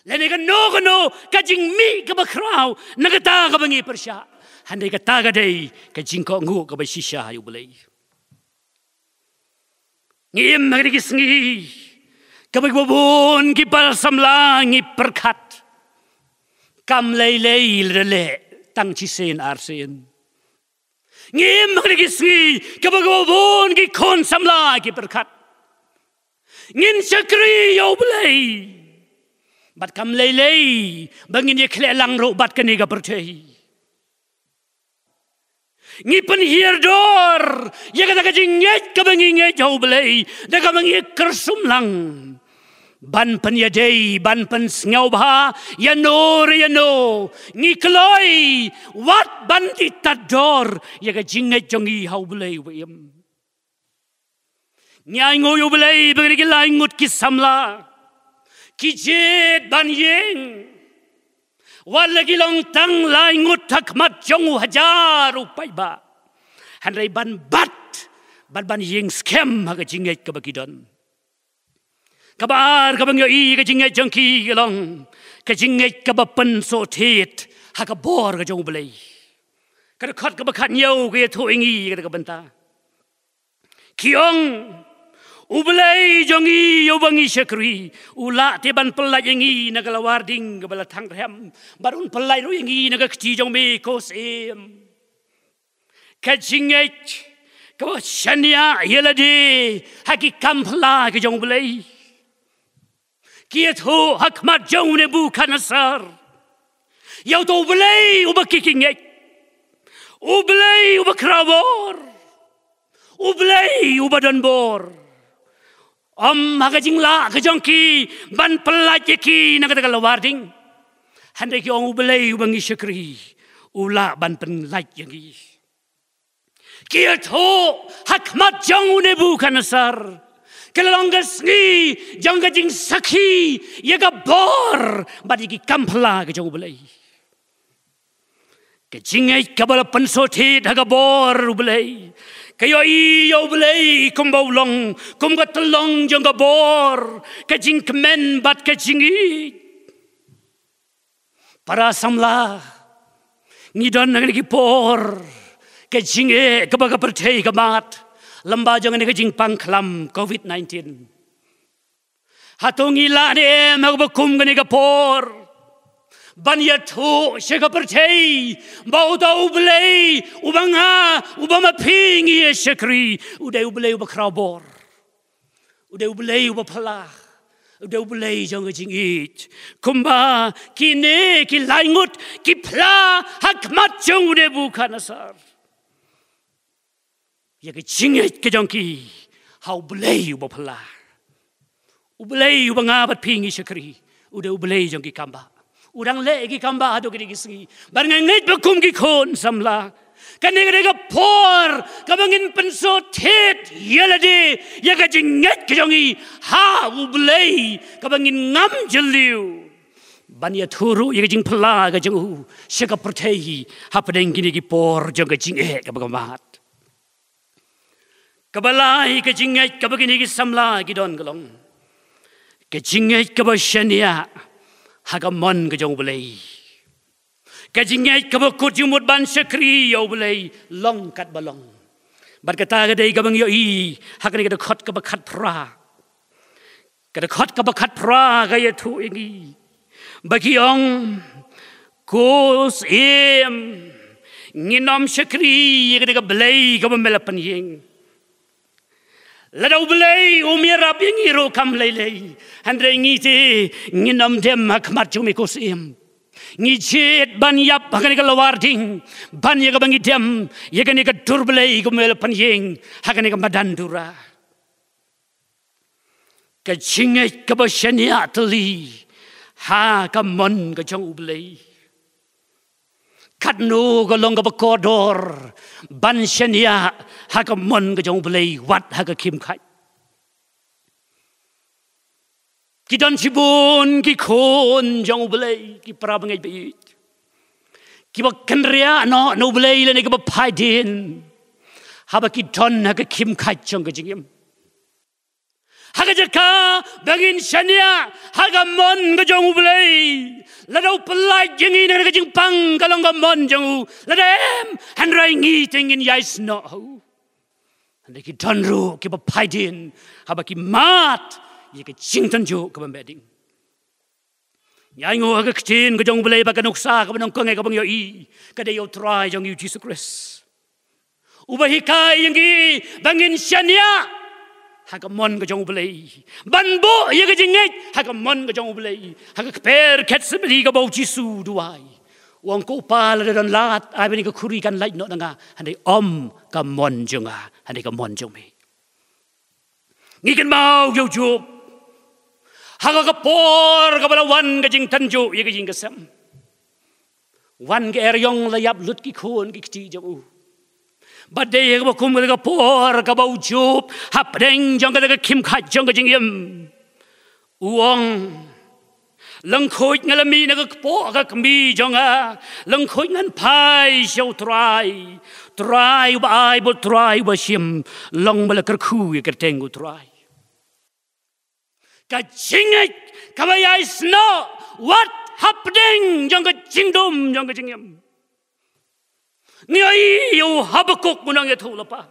lene ka no ka jing mi ka bakrau nagata ka bangi persya handai ka taga dei ka jingko ngu ka basisya ublei ngim magri kisngi ka bagbobon ki pal samlangi perkat kam lei le tang chi sen ar sen ngim magri si ka bagobon ki kon samla ki perkat ngin sakri yo blei bat kam lei bangin ye khle lang ro bat kani ga perthei ngi pen hier dor ye ka jinget ka bangi nge yo blei da ka bangi kersum lang ban pen ya dei ban pen ngau ba ya no ngi kloi wat ban di tador ya ga jingai jongi hau belai wem nyai ngoyo belai bagi lai ngut ki samla ki jet ban yeng walagi long tang lai ngut hakmat jongu hajar upai ba handai ban ban yeng scam ha ga jingai ka bagidon kabar kabang yo I ka jingai jangki gelong ka jingai ka bapen so thet ha ka bor ka jong belai ka khot ka bakhat nyau ka tho ingi ka banta kiong ublai jongi yo bangi syakri ula te ban pelai ingi na ka lawarding ka bala thang rem barun pelai ro ingi na ka kti jong me ko sem ka jingai ka shania yelade ha ki kampla ka jong belai kiet ho hakmat jong ne Nebukadnezar yau to belai uba kikingek ublai uba krawor ublai uba donbor magajing la kajongki ban pelaj ki na kata kalawarding handai ki ong ublai uba ngisyakri ula ban penlaj yangi kiet ho hakmat jong ne Nebukadnezar kelonggas ni jangga jing sakhi yaga bor badi ki kampla ke jong belai ke jingai kabala pensoti daga bor belai kayo iyo belai kumbaulong kumga telong jangga bor ke jing kemen bat ke jingi para samla ngidon nang ki por ke jinge kabaga perthei kamat lamba jangan ni jing pangklam COVID-19 hatungi la de magbakum gani kapor banya thu sheka perthei bauda ublei ubanga ubama pingi shekri udai ublei ubakrabor udai ublei ubapala udai ublei jangan jing it kumba kine ki laingut ki pla hakmat jong Nebukadnezar ya ke jinget ke jongki hau belai uba pala ubelai uba ngabat pingi syakri udah ubelai jongki kamba udang le ki kamba ado ki gisngi bar nganget bakum ki kon samla kan nega por kabangin penso thet yelade ya ke jinget ke jongi ha ubelai kabangin ngam jeliu bania thuru ya ke jing pala ke jongu syaka perthei hapadeng kini ki por jong ke jinget ke bagamat kabalai ke jingai kabagini ki samla ki don galong ke jingai kabashania hagamon ke jong belai ke jingai kabakut jumut ban syakri yo belai long kat balong bat kata gadai kabang yo I hakani kada khot kabakat pra kada khot kabakat pra gaya thu ingi bagi ong kos nginom syakri kada belai kabamelapan yeng ladau belai umira pingi ro kam lei handai ngi te nginam dem hakmat jumi kosim ngichet ban yap hakani ka lawarding ban ya ka bangidem ya ka ni ka durblei ka mel panyeng hakani ka madandura ka chinget ka bashania tali ha ka mon ka chong ublei katno ka long ka bakodor ban shania ha ka mon ka chong ublei wat ha ka kim khai ki don chibun ki khon jong ublei ki prabangai beit ki ba kanria no ublei le ne ka ba phaidin ha ba ki don ha ka kim khai chong ka jingim ha ka jaka bangin shania ha ka mon ka jong ublei la do pelai jingi ne ka jing pang ka long ka mon jong la dem han rai ngi ting in yais no and ki don ru ki ba phaidin ha ba ki mat ye ke chingtan jo ka bedding nyai ngo ka ktin ka jong blei ba ka noksa ka nong kongai ka bang yo I ka de yo try jong yu Jesus Christ uba hikai yang gi bangin shania ha ka mon ka jong blei ban bo ye ka jinget ha ka mon ka jong blei ha ka per ket sibli ka bo jisu duai wong ko pa la don lat ai bani ka khuri kan lai no nga han dei om ka mon jonga han dei ka mon jong me ngi kan mau yo jo haga ka por ka bala wan ka jing tanjo ye ka jing ka sam wan ka eryong la yap lut ki khon ki ti jong u bade ye ka kum ka por ka ba ujup hap deng jong ka kim khat jong ka jing yem uong lang khoi ngalami na ka po ka kami jong a lang khoi ngan pai show try ba ai bo try ba shim long bala kar khu ye ka tengu try ka jinget ka ba yais no what happening jong ka jingdom jong ka jingyam ngai yo habakuk munang ya thula pa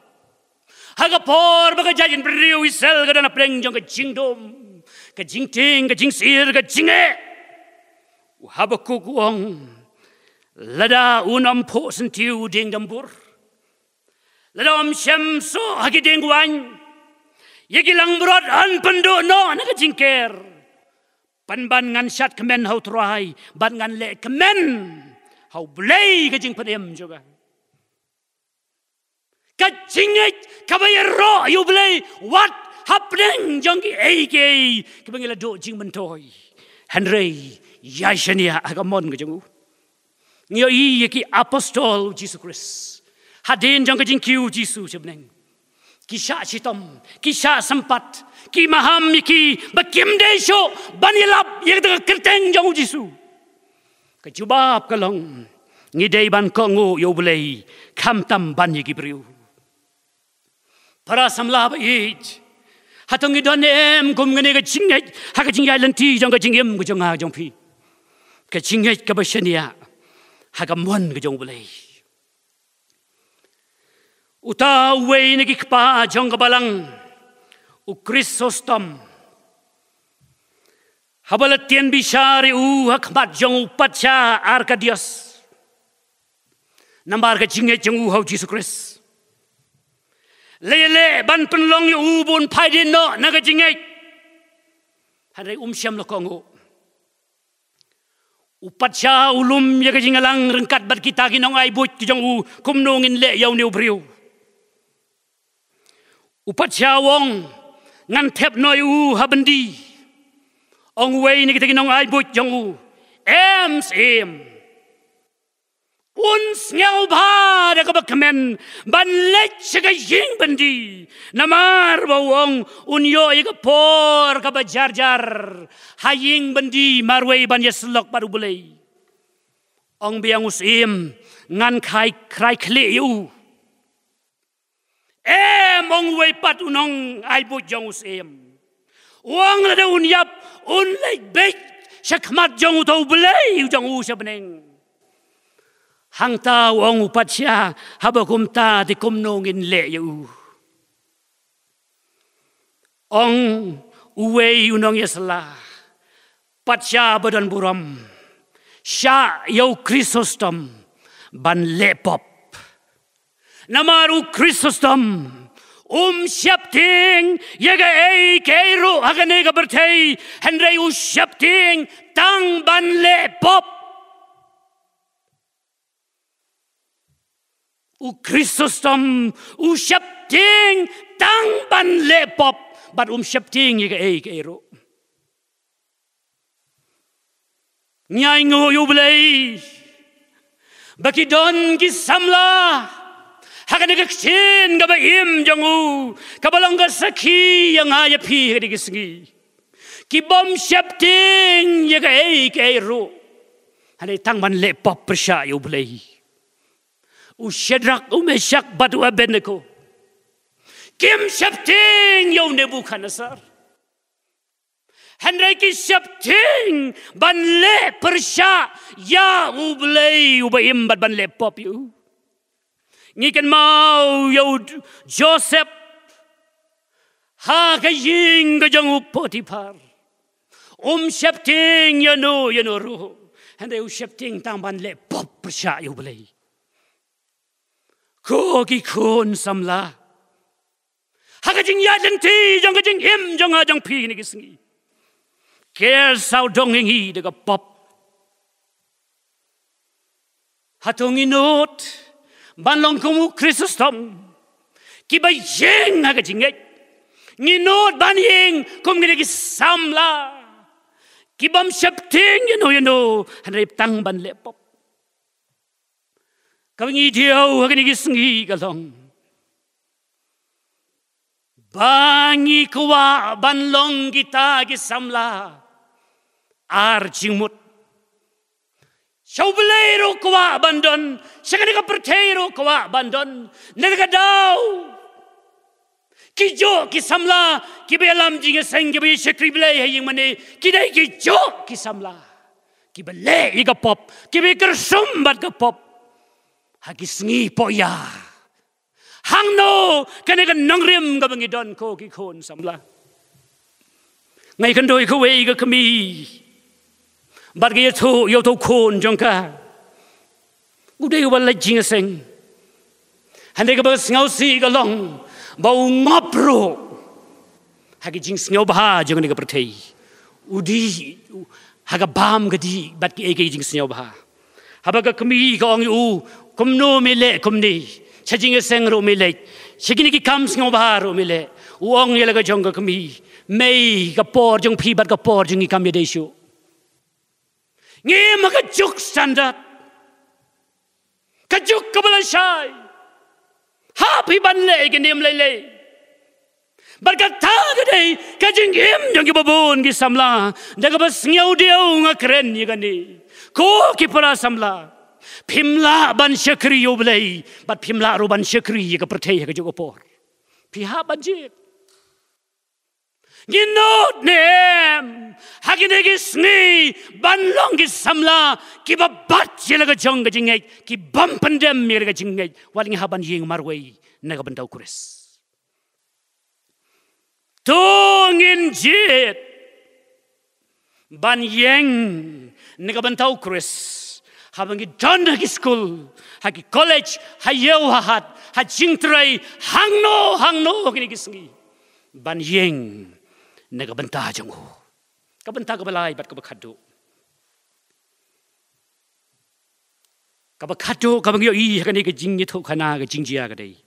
haga por ba ka jajin briu isel ka na preng jong ka jingdom ka jingting ka jingsir ka jinge habakuk wong lada unam po sentiu ding dambur lada om shem so hagi ding wan yegi lang brot an pendo no na ka jingker pan ban ngan shat kemen how try ban ngan le kemen how blay ka jing padem juga ka jinget ka bayro you blay what happening jong ki ake ka bangila do jing mentoy henry yashania agamon ka jong nyo I ki apostol Jesus Christ hadin jong ka jing kiu Jesus sebneng kisah citom, kisah sempat, ki maham ki bakim desho banilap ye ka kerteng jong Jisu. Ka jubab kalong ngidei ban kongo yo blei kham tam ban ye ki briu. Para samla ba it. Hatong idonem kum ngene ka chinget ha ka chingai lenti jong ka chingem ka jong ha jong pi. Ka chinget ka bashania ha ka mon ka jong blei. Uta uwe nagikpa jong kabalang u Kristostom habalatian bishari u hakmat jong upatcha Arkadios nambar ka jinget jong u hau Jesus Christ lele ban penlong yu ubun paidin no naga jinget hadai syam lokongo upatcha ulum ya ka jingalang rengkat bat kita kinong ai but jong u kumnongin le yaw new briu upat siawong ngan tep noi u habandi ong wei ni kita kinong ai but jong u em uns ngau ba da ka bakmen ban lech ka jing bandi namar bawong unyo i ka por ka ba jar haying bandi marwei ban yeslok baru bulei ong biang usim ngan kai krai kle yu ong wei pat unong ai bu jong usim wang la daun yap un lek bek shakmat jong to bulei jong u sabneng hang ta wong upat sia habakum ta di kumnongin le yu ong uwei unong yesla patsia badan buram sya yo Kristostom ban lepop namaru Kristostom syapting yaga ei keiro agane ga bertei henrei syapting tang ban lepop Kristus tom siap ting tang ban le pop bat siap ting ye ke ero nyai ngo yu blai baki don ki samla hakan ke ksin ga ba im jongu kabalong ga sakhi yang aya phi ke digisngi ki bom siap ting ye ke ero hane tang ban le pop persya yu blai Shadrach, Meshach, but Abednego. Kim Shapting, yo Nebuchadnezzar. Henry ki Shapting, ban le persya, ya ublay ubayim bat ban le pop you. Ngikan mau yo Joseph, ha kaying gajang Potiphar. Shapting, you know ruho. Henry Shapting tang ban le pop persya you ublay. Ko ki khon samla ha ka jing ya jang ti jang ka jing him jang a jang phi ni ki singi ker sao dong hi de ka pop ha tong inot ban long kumu Kristus tom ki ba yeng ha ka jing ngi not ban yeng kum ni ki samla ki bam shap ting you know han rep tang ban le pop Kami dia akan disengi kalong. Bangi kuwa banlong kita gisamla arjimut. Shaubelero kuwa bandon, sakadika pertero kuwa bandon, nergadau. Kijo kisamla kibelam jinga seng kibe sekrible haying mane kidai kijo kisamla. Kibele iga pop, kibe kersum bat ka pop. Hagis ngi poya hangno kanega nangrim ga bangidon ko ki khon samla ngai kan doi ko we ga kami bar ge tho yo tho khon jongka udai wala jing seng hande ga bas ngau si ga long bau ngapro hagi jing ngau ba jong ni ga prathei udi haga bam ga di bat ki ege jing ngau ba habaga kami ga ong u kumno mile kumni chajing seng ro mile chigini ki kam sngo bahar ro mile uong yela ga jong ga kami mei ga por jong phi bat ga por jong kam ye deshu nge ma ga juk standard ka juk ka bala shai ha phi ban le ge nim le bar ga ta ga dei ka jing him jong ki babon ki samla daga bas ngau deu nga kren ye ga ni ko ki para samla Pimla ban syakri yo belai, bat pimla ro ban syakri ye ka perthei ka jogo por. Piha banjit. Ginot nem, hagine gisni ban long gis samla ki babat ye la ka jong ka jingai ki bam pandem ye la ka jingai waling haban yeng marwei na ka bantau kuris. Tongin jit ban yeng na ka bantau kuris. Habangi don hagi school, hagi college, hayeu hahat, hajing tray, hangno kini kisngi. Ban yeng naga banta jangu. Kabanta kabalai bat kabakado. Kabakado kabangi yo I kani ke jing nito kana ke jing jia kadai.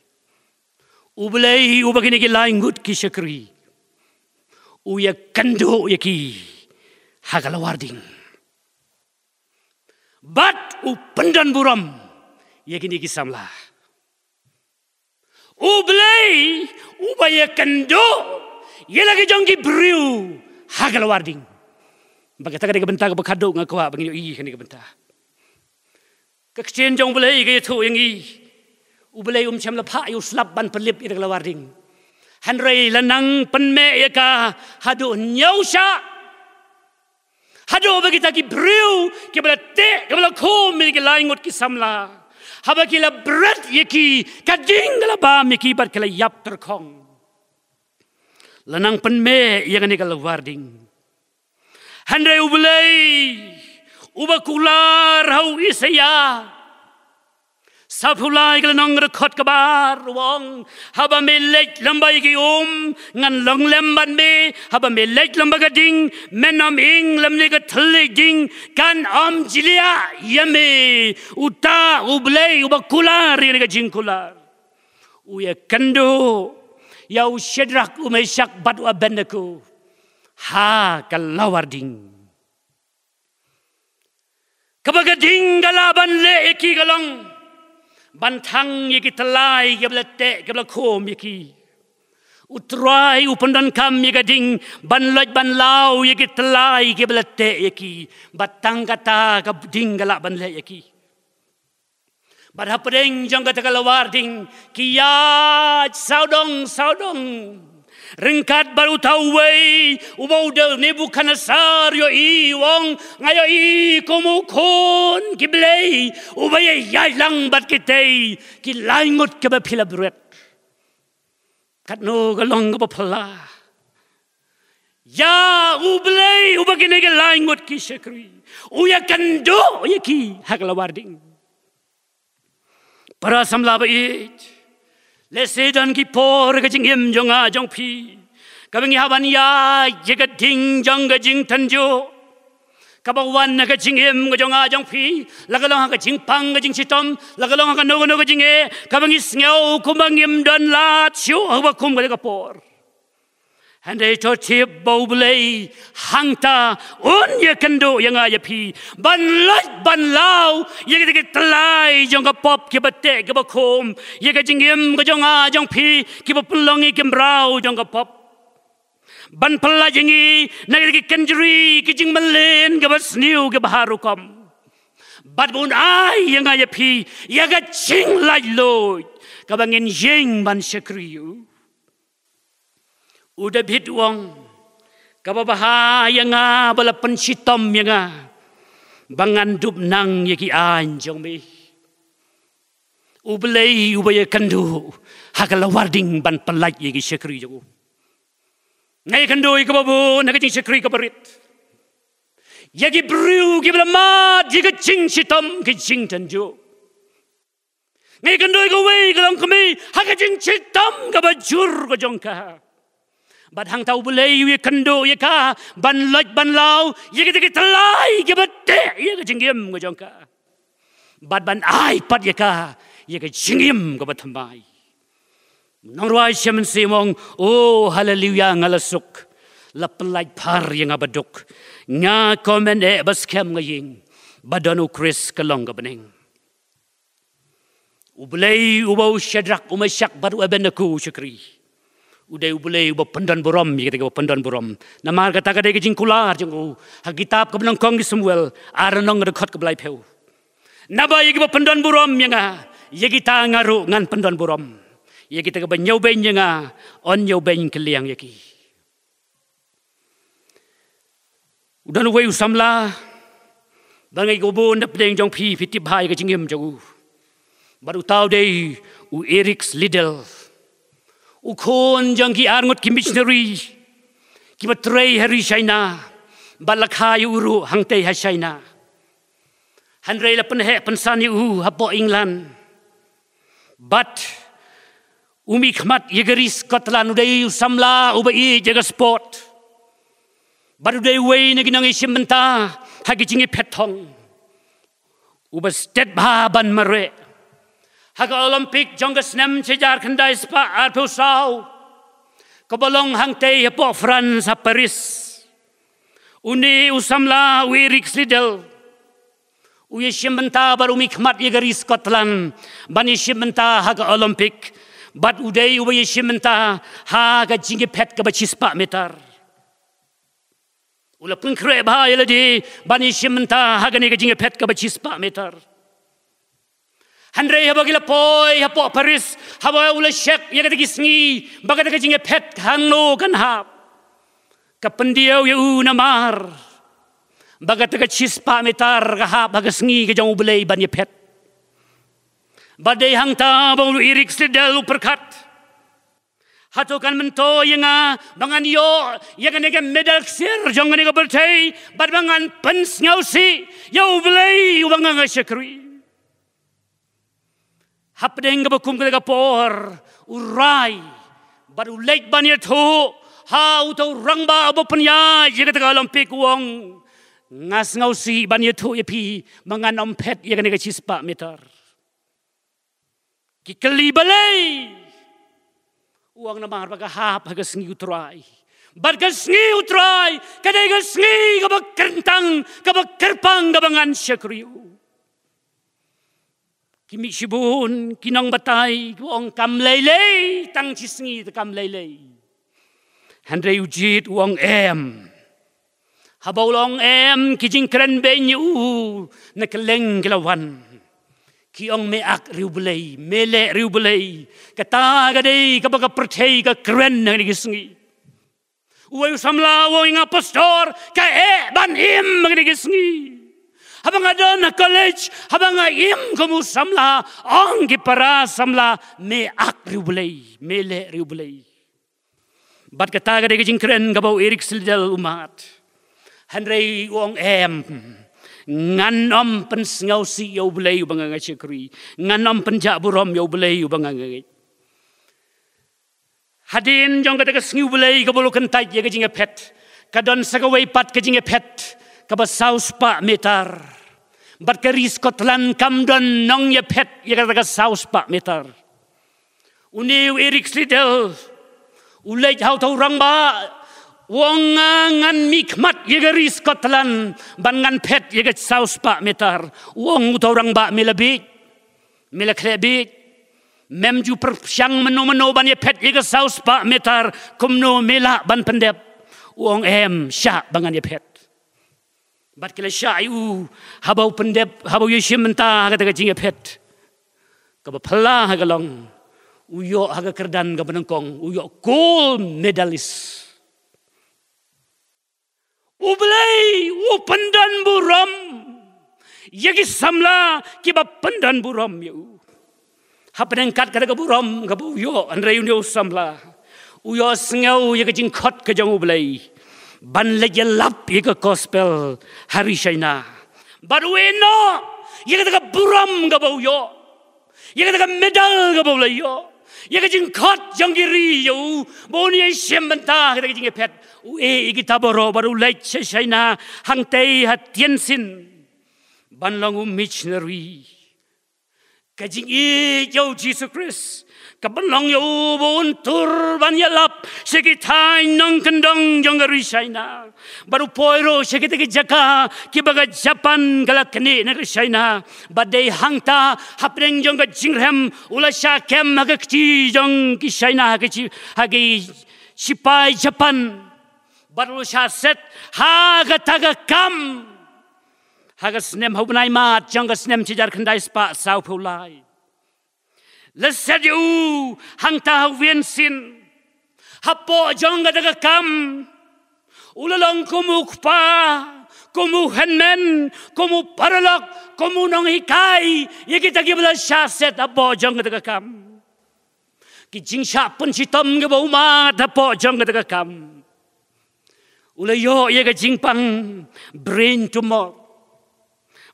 Ubelai ubagini ke lain gut ki syakri. Uya kando ya ki hagalawarding. Bat upendan buram yakini kisamla ublay ubaya kando yelagi jongki briu hagal warding bagata ka benta ka bakado nga kwa bangyo I kani ka benta kakchen jong blay ga to yangi ublay chamla pha yu slap ban pelip ira warding hanrei lanang penme yaka hadu nyausha Hado bagi taki briu ke bala te ke bala khom mi ke laingot ki samla haba ki la brat yeki kading la ba mi ki bar ke la yap terkhong lanang penme yang ni kala warding handai ubelai ubakular hau isaya Sapulai kalau nong rekod kabar wong haba melek lambai ki ngan long lemban me haba melek lamba gading menam ing lamne ka thale ding kan jilia yame uta ublei ubakular ni ka jingkular uya kando yau Shadrach Meshach bat Abednego ha kalawarding kabagading galaban le eki galong bantang yaki telai gabla te gabla khom yaki utrai upandan kam yagading banlaj banlau yaki telai gabla te yaki batang kata kabding galak banle yaki badhapadeng jong kata kalawarding kiyat saudong Ringkat baru tahu wei ubau de Nebukadnezar yo I wong ngayo I komukon kiblei ubay yai lang bat kitay kilangot ka ba pilabret katno galong ba pala ya ublei ubagine ka langot ki shakri uya kando yaki haglawarding para samla ba it Lesedan ki por ka jing im jong a jong pi kabang haban ya jega ding jong ga jing tanjo kabawan na ka jing im ga jong a jong pi lagalong ka jing pang ga jing sitom lagalong ka no ga jing e kabang isngau kumang im don la chiu ba kum ga por hande to tip boblei hangta un ye kendo yang a ya pi ban lau ye ga telai jong ka pop ki bate ki ba khom ye ga jingim ga jong a jong pi ki ba pulongi kim rau jong ka pop ban pala jingi na ga kanjri ki jing malen ga ba sniu ga baharu kom bat bun ai yang a ya pi ye ga ching lai lo ka bangin jing ban shakriu udah bit wong kababaha yang bala pensitom yang bangan dub nang yaki anjong me ublei ubaya kandu hakalawarding ban pelaj yaki syakri jago ngai kandu ikababu nagajing syakri kabarit yaki bru gibla mat yaki ching sitom ki ching tanjo ngai kandu ikawai kalam kami hakajing sitom kabajur kajongka Bad hang tau bulai ye kendo ye ka ban laj ban lau ye ke telai ke bate ye ke jinggim ke jongka bad ban ai pat ye ka ye ke jinggim ke bathamai nong ruai semen simong oh haleluya ngalasuk la pelaj par ye ngabaduk nga komen e baskem ngaying badanu kris kelong ke bening ubulai ubau Shadrach Meshach baru Abednego syakri Uday ubulay uba pandan buram yata ka pandan buram namar kata kada ka jingkular jingku hakitab ka benang kong Samuel aranong rekod ka belai peu naba yagi ba pandan buram yanga yagi ta ngaru ngan pandan buram yagi ta ka banyau ben yanga on yau ben keliang yaki udan wei usamla bangai gobo ndap deng jong pi fitip hai ka jingim jagu baru tau dei u Eric Liddell ukon jang ki arngot ki missionary ki batrei hari China balakhay uru hangtei ha China hanrei la penhe pensani hapo England but umi khmat yegeri Scotland udai samla ubai jaga sport baru dei wei na ginang isimenta hagi jingi petong uba state ban mare Haga Olympic jonggas nem sejar kendai spa arpu sau kebolong hangtei hapo France Paris uni usamla Eric Liddell uye shimenta baru mikmat yegari Scotland bani shimenta haga Olympic bat udai uye shimenta haga jingi pet ke bachispa meter ula pun kreb ha yeladi bani shimenta haga ni jingi pet ke bachispa meter Handrei haba gila poi hapo Paris haba ula shek ya kata kisngi baga taka jinge pet hangno kan hap kapendiau ya namar baga taka chispa metar kahap baga sngi ke jang ubelai ban ya pet badai hang ta bang lu Eric Liddell perkat hatokan mento yang bangan yo yang nega medal sir jang nega bertai bad bangan pens ngausi ya ubelai bangan syakri hapdeng ka bakum ka por urai baru late banir thu ha utau rangba abo panya jega ta Olympic wong ngas ngau si banir thu ya pi mangan ompet ya ka chispa meter ki kali balai uang namar baga hap haga sngi utrai barga sngi utrai kadai ga sngi ka bakentang ka bakerpang ka bangan syakriu kimi sibun kinang batay uang kam lele tang chisngi ta kam lele handre ujit uang em habaulong em kijing kren benyu na keleng kelawan ki ong meak riu belai mele riu belai kata gadai ka baga perthei ka kren na ni gisngi uai samla wo inga pastor ka ban im ni gisngi habang ada na college habang im kamu samla ong ki para samla meak riu belai mele riu belai bat kata gadai kijing kren ka bau Erik Slidell umat handrei wong em nganom pen ngau si yo belai banga ngachekri nganom pen ja burom yo belai banga ngai hadin jong kata sngiu belai ka bolu kentai ye kajing pet kadon sagawai pat kajing pet ka ba saus pa metar bat ka ri Scotland kamdon nong ye pet ye kata ka saus pa metar uniu Erik Slidell ulai hau tau rang ba wong ngan mikmat yegari Scotland ban ngan pet yegat saus pa metar wong utorang ba melabit melakrebit memju persyang meno ban ye pet yegat saus pa metar kumno mela ban pendep wong em sya bangan ye pet bat kala sya yu habau pendep habau yeshim menta kata kajing ye pet ka bapala hagalong uyo haga kerdan ka benengkong uyo gold medalist Ublay, upandan buram. Yagi samla kiba pandan buram yu. Hapenengkat kada ka buram ka buyo andrei unyo samla. Uyo sengau yaga jingkot ka jang ublay. Ban leje lap yaga gospel hari shaina. Baru eno yaga ka buram ka buyo. Yaga ka medal ka buyo. Yaga jingkot jang giri yu. Boni ay siyembanta kada ka jingepet. Igi taboro baru lait shaina hangtei hatien sin banlang missionary kajing yo Jesus Christ kabanlang yo bon tur ban yalap sekitai nang kendang jangari shaina baru poiro sekitaki jaka kibaga Japan galakni na shaina badai hangta hapeng jang jingrem ulasha kem hagakti jang ki shaina hagi sipai Japan baru syaset haga taga kam haga snem hubnai mat jangga snem cijar kendai spa sau pulai lesad yu hangta hawien sin hapo jangga taga kam ulalong kumukpa kumu henmen kumu paralok kumu nong hikai yeki tagi bela syaset hapo jangga taga kam ki jingsha pun citom ge bau mat hapo jangga taga kam ulayo ye ga jingpang brain tumor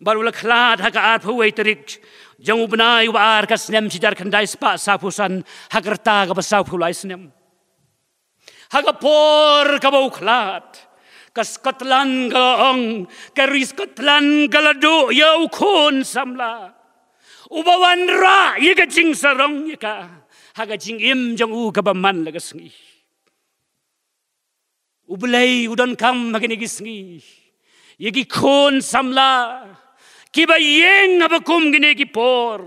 baru la khlad ha ka ar phawai tarik jang ubnai war ka snem sijar khandai spa sapusan hagarta ga basau phulai snem haga por ka bau khlad ka Scotland ga ong ka ri Scotland ga ladu yo khon samla ubawan ra ye ga jing sarong ye ka haga jing im jang u ka baman la ga sngi Ublay udon kam magini gisngi yegi khon samla kiba yeng abakum gine ki por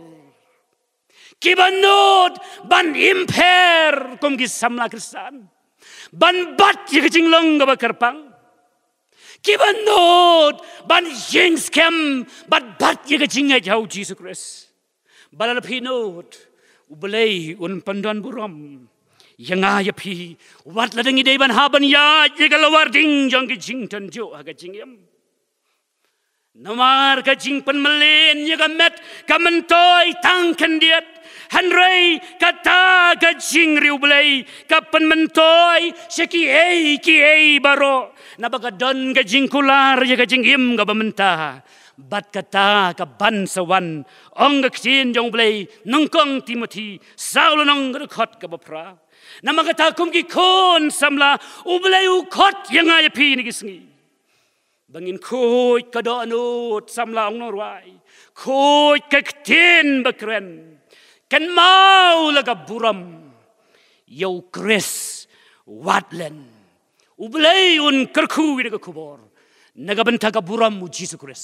kiba not ban imper kum gi samla krisan ban bat yegi jinglong ga kerpang kiba not ban yeng skem bat yegi jinga jau Jesus Christ balal pinot ublay un pandan buram yang ayah pi wat ladang idai ban haban ya jika lawar ding jang ki jing tan jo aga jing yam namar ka jing pan melen ya ka met ka mentoy tang kandiat hanrei kata ka jing riu belai ka pan mentoy seki ei baro nabaga don ka jing kular ya ka jing im ka bamenta บัดกตากับบันสวรรค์องค์กเทียนจงเบลน้องกองติโมธีสาวลน้องกระขดกับพระน้ำมันกตาคุมกิคนสำลาอุเบลอุขดยังไงพี่นี่กิสงีบังอินโคยกระโดดนูดสำลาองนรวายโคยกะเทียนบักเรนกันเมาแล้วกับบุรมยาวคริสวัดเลนอุเบลอุนกระคูวินกับคูบอร์นักบันทักบุรมมุจิสุคริส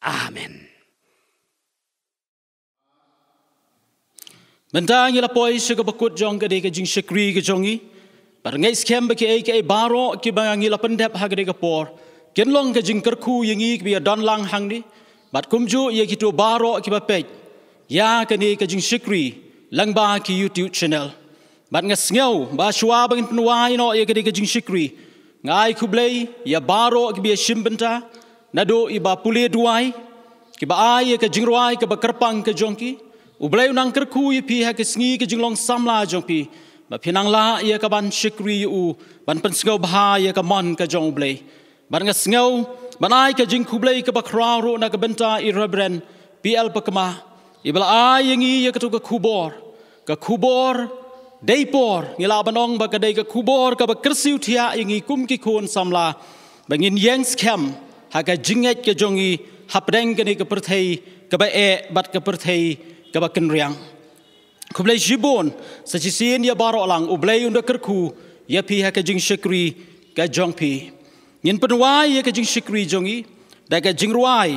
อาเมนบรรดาเงลปอยสุกบกุดจงกระเดกจิงสกรีกจงอีปารเงสเข้มบะเกไอบารอกิบางเงลปันเดบฮักเดกปอร์กินลงกจิงกระคูยังอีกบีดอนลังหังดิบัดคุมจูยกิตัวบารอกิบะเป็ดยากันเดกจิงสกรีลังบาคิยูทูบชาแนลบัดงสเงาบาชัวบังปนวายนอยกเดกจิงสกรีง่ายคุบเลยยาบารอกิบชิมบันตานาโดอิบาปุเลดวายกิบอายกจิงรวายกิบกระปังกจงกีอุเบลนังกระคูยพีฮักสงีกจิงลองซัมลาจงพีมาพินังลายกบันชิกรีอูบันเป็นสงบหายกมันกจงอุเบลบันงสเงาบันอายกจิงคุเบลกบักราวรุนักบันตาอิรเบรนพีเอลปกมาอิบลาอายยังงี้กตุกคูบอร์เดย์ปอร์เงลาบันองบักเดย์กคูบอร์กับกระซิวเทียยังงี้กุมกิโคนซัมลาบังอินยังสแคมฮักจิงเอ็ดกจงอีฮับเร่งกันอีกประเทศกับเอบัดกับประเทศกับกันเรียงคุบเลยจิบอนสัจศีนยาบารอลังอุเบลยุนดักคูยาพีฮักจิงสกรีกับจงพียินปนวายกับจิงสกรีจงอีได้กับจิงรวาย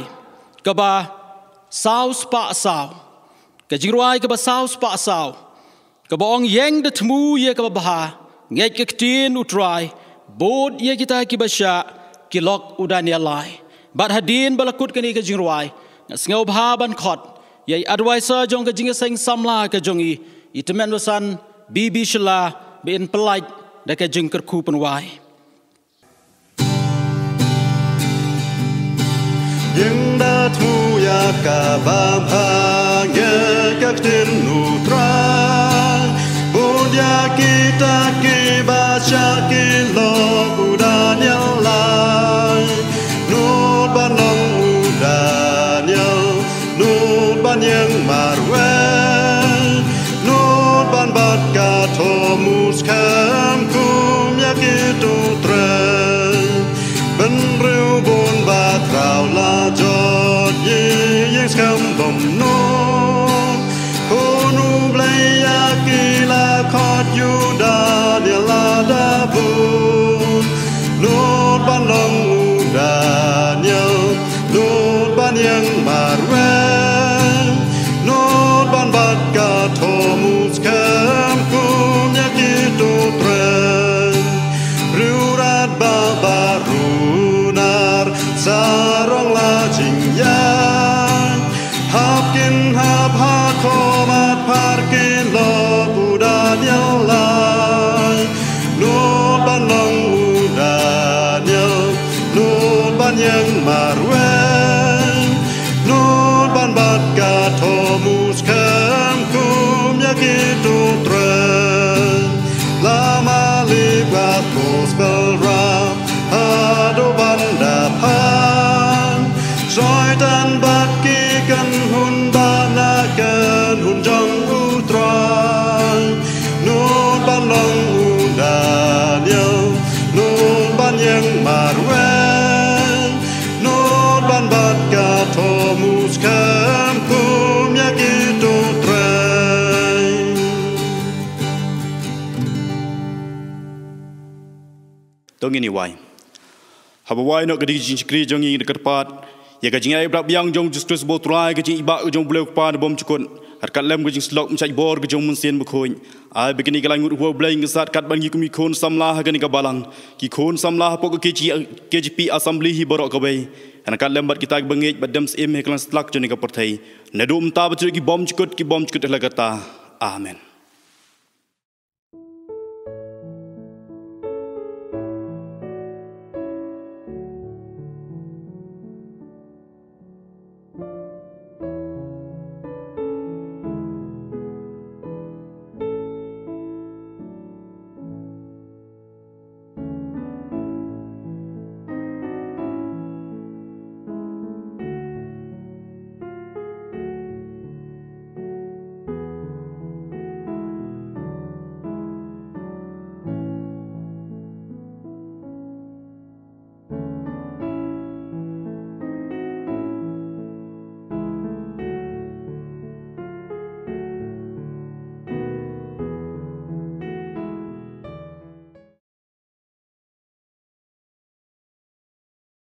กับสาวสปะสาวกับจิงรวายกับสาวสปะสาวกับองยังดัตมูยกับบาเงยกับทีนอุตรายบดยกิตากิบชากิลอกอุดานียลายบัดฮัดินบลกุดกันกับจิงรวายสเงาบาบันขอดยาย advisor จงกจิงเซ็งสัมลากจงอีอิตเมนวสันบีบีชลาเบนปลายได้กจิงกระคูปนวายยังดาทูยากาบามหาเงกับตินอุตราบุญยากิตากิบาชากิโลกุดาเนียลายนูบานองอุดาเนียลนูบานยังมาเวนูบานบัดกาโทมุสคามคุมยากิตุเตรบันริวบนบาทราวลาจอดยังสคำบ่มโนโคนูเบลยากิลาคอดยูดาเดียลาดาบูนูบานลองอุดาเนียลนูบานยังมาเวนูบานบัดกาโทมุสคามคุมยากิตุเตรริวรัดบาบารูสารองลาจิงยาหับกินหับหาโคมาดพาร์กินโลกูดาเนียลายนูบันลองอูดาเนียลนูบันยังมาเวนูบันบัดกาโทมุสคามคุมยากิตุเตรลามาลิกาโกสเปลราฮาดูบันดาพานซอยตันบัดกีกันหุ่นบานาเกินหุ่นจงอุตรายนูนบันลองอุดาเดียวนูนบันยังมาเวนนูนบันบัดกาโทมุสคามคุมยากิตุเตรตรงนี้ไว้ฮับไว้นกกระดิ่งจิงสกรีจงยิงกระปาดยากระจิงไอ้ปรับยังจงจุดสตรสโบตรายกระจิงอิบะจงเปลวปานบอมจุกนหัดกัดเล่มกระจิงสลอกไม่ใช่บอร์กระจงมันเสียนบุคคลไอ้เบกินีกำลังงุดหัวเบลงกษัตริย์กัดบังกีกุมีโคนสัมลาหกันกบาลังกีโคนสัมลาพวกเกจิปีอัสสัมบลีฮิบรอกเบย์หันกัดเล่มบัดกิตาบังเอกบัดเดมส์เอ็มให้กำลังสลักจนกระปรทัยนดูมตาบัจจุกีบอมจุกดละกตาอาเมน